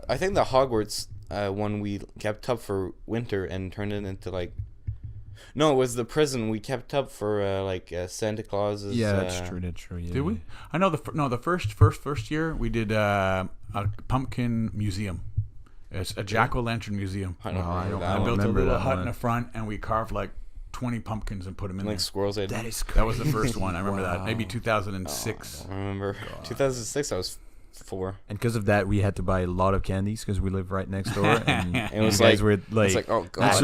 S2: I think the Hogwarts one we kept up for winter and turned it into like. No, it was the prison we kept up for Santa Claus's.
S3: Yeah, that's true. That's true. Yeah.
S1: Did we? I know the first year we did a pumpkin museum. It's a jack-o'-lantern museum.
S2: I don't
S3: No, I
S2: remember
S3: don't
S2: that
S1: I
S2: one.
S1: built a
S3: remember
S1: little
S3: that
S1: hut
S3: one.
S1: in the front, and we carved like 20 pumpkins and put them in
S2: Like
S1: there.
S2: squirrels. I
S3: That is
S1: That was the first one. I remember that. Maybe
S3: Wow.
S1: 2006.
S2: I remember 2006. I was 4.
S3: And because of that, we had to buy a lot of candies because we live right next door. And
S2: It was
S3: you guys
S2: like-
S3: were
S2: It's
S3: like,
S2: like, oh
S1: That's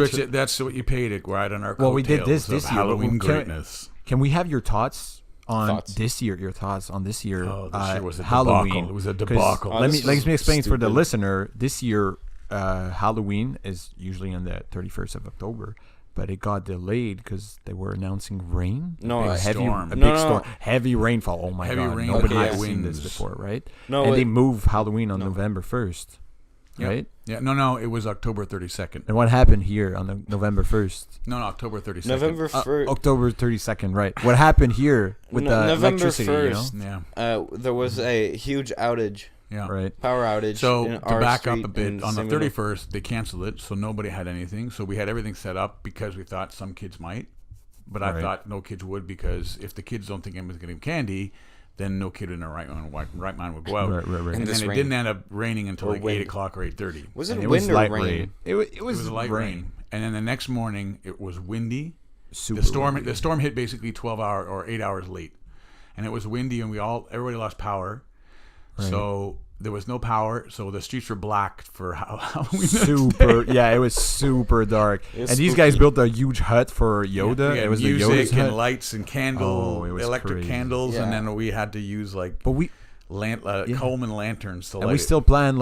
S2: god.
S1: what you paid to ride on our
S3: Well, we did
S1: coattails
S3: this
S1: of
S3: year, but
S1: Halloween
S3: we can't-
S1: greatness.
S3: can we have your thoughts on
S2: Thoughts?
S3: this year? Your thoughts on this year?
S1: Oh, this year was a
S3: Halloween.
S1: debacle. It was a
S3: 'Cause
S1: debacle.
S2: Oh,
S3: let
S2: this
S3: me
S2: was
S3: explain for the
S2: stupid.
S3: listener. This year, Halloween is usually on the 31st of October, but it got delayed because they were announcing rain.
S2: No,
S3: a
S2: a
S3: heavy,
S1: storm.
S3: a
S2: No,
S3: big
S2: no,
S3: storm,
S2: no.
S3: heavy rainfall. Oh my
S1: Heavy
S3: god,
S1: rain,
S3: nobody
S2: high
S3: has seen this
S1: winds.
S3: before, right?
S2: No,
S3: and they
S2: it-
S3: moved Halloween on
S2: No.
S3: November 1st,
S1: Yep.
S3: right?
S1: Yeah, no, it was October 32nd.
S3: And what happened here on the November 1st?
S1: No, October 32nd.
S2: November 1st.
S3: October 32nd, right? What happened here with the
S2: November
S3: electricity?
S2: 1st.
S1: Yeah,
S2: There was a huge outage,
S1: yeah.
S3: Right.
S2: power outage.
S1: So
S2: in
S1: to
S2: our
S1: back up
S2: street
S1: a bit,
S2: in
S1: on the
S2: Spinal.
S1: 31st, they canceled it, so nobody had anything. So we had everything set up because we thought some kids might, but I
S3: Right.
S1: thought no kids would because if the kids don't think anyone's getting candy, then no kid in their right mind would go out.
S3: Right.
S2: And
S1: And
S2: this
S1: then it
S2: rain.
S1: didn't end up raining until
S2: Or
S1: like
S2: wind.
S1: 8 o'clock or 8:30.
S2: Was it
S3: And it
S2: wind
S3: was
S2: or
S3: light
S2: rain?
S3: rain. It
S1: It
S3: was
S1: was light rain. And then the next morning, it was windy.
S3: Super
S1: The
S3: windy.
S1: storm hit basically 12 hours or 8 hours late, and it was windy, and everybody lost power.
S3: Right.
S1: So there was no power, so the streets were black for Halloween.
S3: super. Yeah, it was super dark.
S2: It was
S3: And these guys
S2: spooky.
S3: built a huge hut for Yoda.
S1: We had
S3: It was the
S1: music
S3: Yoda's
S1: and
S3: hut.
S1: lights and candles,
S3: Oh, it was
S1: electric
S3: crazy.
S1: candles, and
S2: Yeah.
S1: then we had to use like
S3: But we Yeah.
S1: Coleman lanterns to
S3: and
S1: light
S3: we
S1: it.
S3: still planned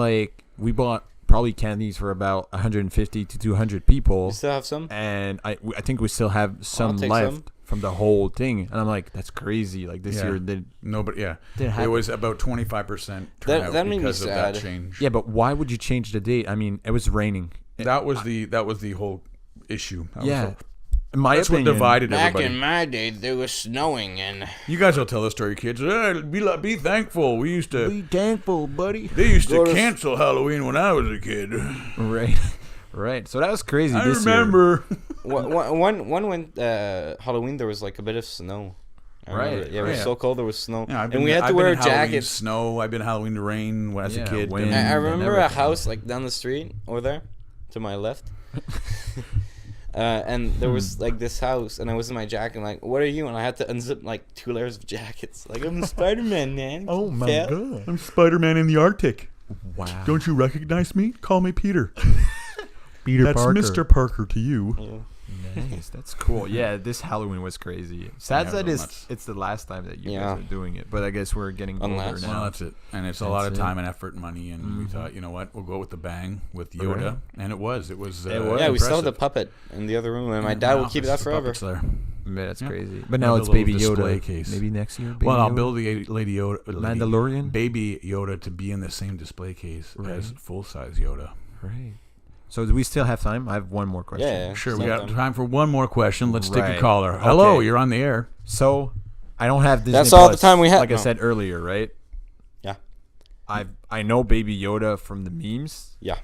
S3: we bought probably candies for about 150 to 200 people.
S2: You still have some?
S3: And I think we still have some
S2: take
S3: left
S2: some.
S3: from the whole thing. And I'm like, that's crazy. Like this
S1: Yeah.
S3: year did.
S1: Nobody, yeah,
S3: Didn't
S1: it
S3: happen.
S1: was about 25%
S2: That
S1: turnout
S2: made me
S1: because of that
S2: sad.
S1: change.
S3: Yeah, but why would you change the date? I mean, it was raining.
S1: That was the whole issue. That was
S3: Yeah.
S1: all-
S3: In my
S1: that's
S3: opinion,
S1: what divided
S2: Back
S1: everybody.
S2: in my day, there was snowing and
S1: You guys will tell the story, kids. Be thankful. We used to.
S3: be thankful, buddy.
S1: They used to
S2: Go to-
S1: cancel Halloween when I was a kid.
S3: Right, right. So that was crazy.
S1: I
S3: this year.
S1: remember.
S2: one Halloween there was like a bit of snow. I remember
S3: Right,
S2: it. Yeah, it was
S1: right.
S2: so cold there was snow,
S1: Yeah,
S2: and we had to wear jackets.
S1: Snow. I've been Halloween rain when I was a
S3: Yeah,
S1: kid.
S3: wind.
S2: I
S3: and
S2: remember a
S3: everything.
S2: house like down the street over there, to my left. And there was like this house, and I was in my jacket. And like, what are you? And I had to unzip like 2 layers of jackets. Like, I'm Spider-Man, man.
S3: Oh my
S2: Yeah.
S3: god!
S1: I'm Spider-Man in the Arctic.
S3: Wow.
S1: Don't you recognize me? Call me Peter.
S3: Peter
S1: That's
S3: Parker.
S1: Mr. Parker to you.
S2: Yeah.
S3: Nice, that's cool. Yeah, this Halloween was crazy. Sad
S1: Yeah,
S3: that
S1: very
S3: is
S1: much.
S3: it's the last time that you
S2: Yeah.
S3: guys are doing it, but I guess we're getting
S2: Unless-
S3: older
S1: Well,
S3: now.
S1: that's it. And it's a
S3: That's
S1: lot of
S3: it.
S1: time and effort and money. And we thought, you know what? We'll go with the bang with Yoda.
S3: Right.
S1: And it was. It was.
S3: It was.
S2: Yeah, we still have the
S1: impressive.
S2: puppet in the other room, and my
S1: Yeah,
S2: dad will
S1: now
S2: keep
S1: it's
S2: that
S1: the
S2: forever.
S1: puppets there.
S3: Man, that's
S1: Yeah.
S3: crazy. But
S1: Have
S3: now
S1: a
S3: it's
S1: little
S3: Baby
S1: display
S3: Yoda.
S1: case.
S3: Maybe next year. Baby
S1: Well, I'll
S3: Yoda?
S1: build the Lady Yoda.
S3: Mandalorian?
S1: Baby Yoda to be in the same display case as
S3: Right.
S1: full-size Yoda.
S3: Right. So do we still have time? I have one more question.
S2: Yeah.
S1: Sure, we
S2: Sometime.
S1: got time for one more question. Let's take a
S3: Right.
S1: caller. Hello,
S3: Okay.
S1: you're on the air.
S3: So I don't have Disney
S2: That's all the
S3: Plus,
S2: time we have.
S3: Like I
S2: No.
S3: said earlier, right?
S2: Yeah.
S3: I know Baby Yoda from the memes,
S2: Yeah.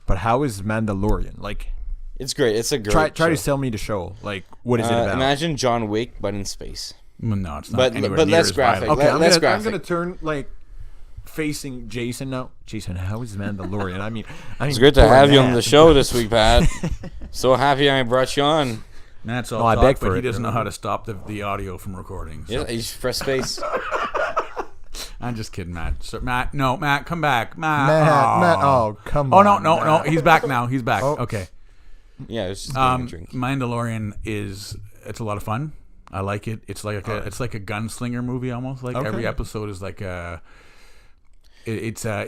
S3: but how is Mandalorian? Like,
S2: It's great. It's a great
S3: try to
S2: show.
S3: sell me the show. Like, what is it about?
S2: Imagine John Wick, but in space.
S1: Well, no, it's not.
S2: But-
S1: anywhere
S2: but
S1: near
S2: less
S1: as
S2: graphic.
S1: violent.
S3: Okay,
S2: less
S3: I'm
S2: graphic.
S3: gonna turn like facing Jason now. Jason, how is Mandalorian? I mean,
S2: It's great to
S3: poor
S2: have you on
S3: Matt.
S2: the show this week, Pat. So happy I brought you on.
S1: Matt's all
S3: No, I
S1: talk,
S3: beg
S1: but
S3: for
S1: he
S3: it.
S1: doesn't know how to stop the audio from recording. So.
S2: Yeah, you just press space.
S1: I'm just kidding, Matt. So, Matt, no, Matt, come back.
S3: Matt, oh, come
S1: Oh,
S3: on.
S1: no,
S3: Matt.
S1: he's back now. He's back.
S3: Oh.
S1: Okay.
S2: Yeah, it's just getting a drink.
S1: Mandalorian it's a lot of fun. I like it. It's like it's like a gunslinger movie almost. Like
S3: Okay.
S1: every episode is like it's a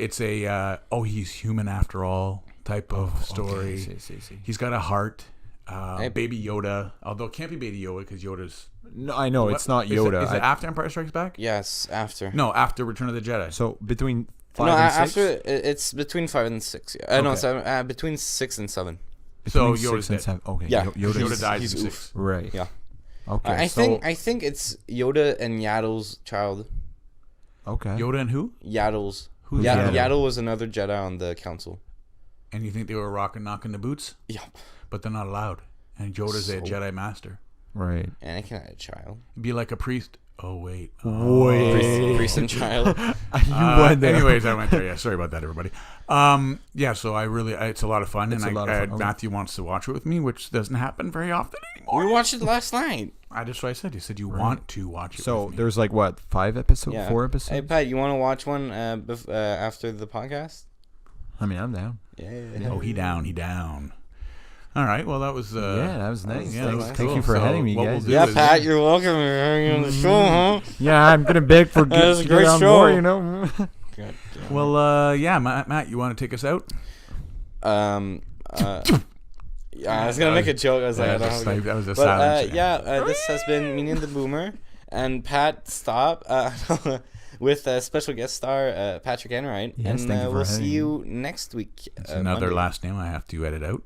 S1: he's human after all type of story.
S3: Okay, see.
S1: He's got a heart.
S2: Hey.
S1: Baby Yoda, although it can't be Baby Yoda because Yoda's.
S3: No, I know it's not Yoda.
S1: Is it after Empire Strikes Back?
S2: Yes, after.
S1: No, after Return of the Jedi.
S3: So between 5
S2: No,
S3: and 6?
S2: after it's between 5 and 6. Yeah. No,
S3: Okay.
S2: 7. Between 6 and 7.
S1: So
S3: Between
S1: Yoda's
S3: 6 and
S1: dead.
S3: 7. Okay.
S2: Yeah.
S1: Yoda dies
S2: he's
S1: in
S2: oof.
S1: 6.
S3: Right.
S2: Yeah.
S3: Okay.
S2: I think it's Yoda and Yaddle's child.
S3: Okay.
S1: Yoda and who?
S2: Yaddle's.
S1: Who's
S3: Yaddle?
S2: Yaddle was another Jedi on the council.
S1: And you think they were knocking the boots?
S2: Yeah.
S1: But they're not allowed. And Yoda's a
S2: So-
S1: Jedi Master.
S3: Right.
S2: Anakin had a child.
S1: It'd be like a priest. Oh, wait.
S2: Priest and child.
S1: Anyways, I went there. Yeah, sorry about that, everybody. Yeah, so it's a lot of fun.
S3: It's
S1: And
S3: a lot of fun. Okay.
S1: Matthew wants to watch it with me, which doesn't happen very often anymore.
S2: We watched it last night.
S1: That's what I said. You said you want to watch it
S3: So
S1: with me.
S3: there's like what, 5 episodes,
S2: Yeah.
S3: 4
S2: Hey,
S3: episodes?
S2: Pat, you want to watch one after the podcast?
S3: I mean, I'm down.
S2: Yeah.
S1: Oh, he down. All right, well, that was...
S3: yeah, that was nice.
S1: yeah, that was
S3: Thank
S1: cool.
S3: you for
S1: So
S3: having me,
S1: what we'll
S3: guys.
S1: do
S2: Yeah,
S1: is-
S2: Pat, you're welcome. You're having on the show, huh?
S3: Yeah, I'm gonna beg for
S2: That was a
S3: to
S2: great
S3: get on
S2: show.
S3: more, you know.
S2: God damn.
S1: Well, yeah, Matt, you want to take us out?
S2: Yeah, I was gonna make a joke. I was like, I don't have a
S1: that was a
S2: But
S1: silence.
S2: this has been Minnie and the Boomer and Pat Stop with a special guest star Patrick Enright,
S3: Yes,
S2: and
S3: thank you for
S2: we'll see
S3: having
S2: you next week.
S1: It's another
S2: Monday.
S1: last name I have to edit out.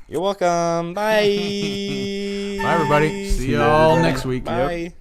S2: You're welcome. Bye.
S1: Bye, everybody. See you all next week.
S2: Bye.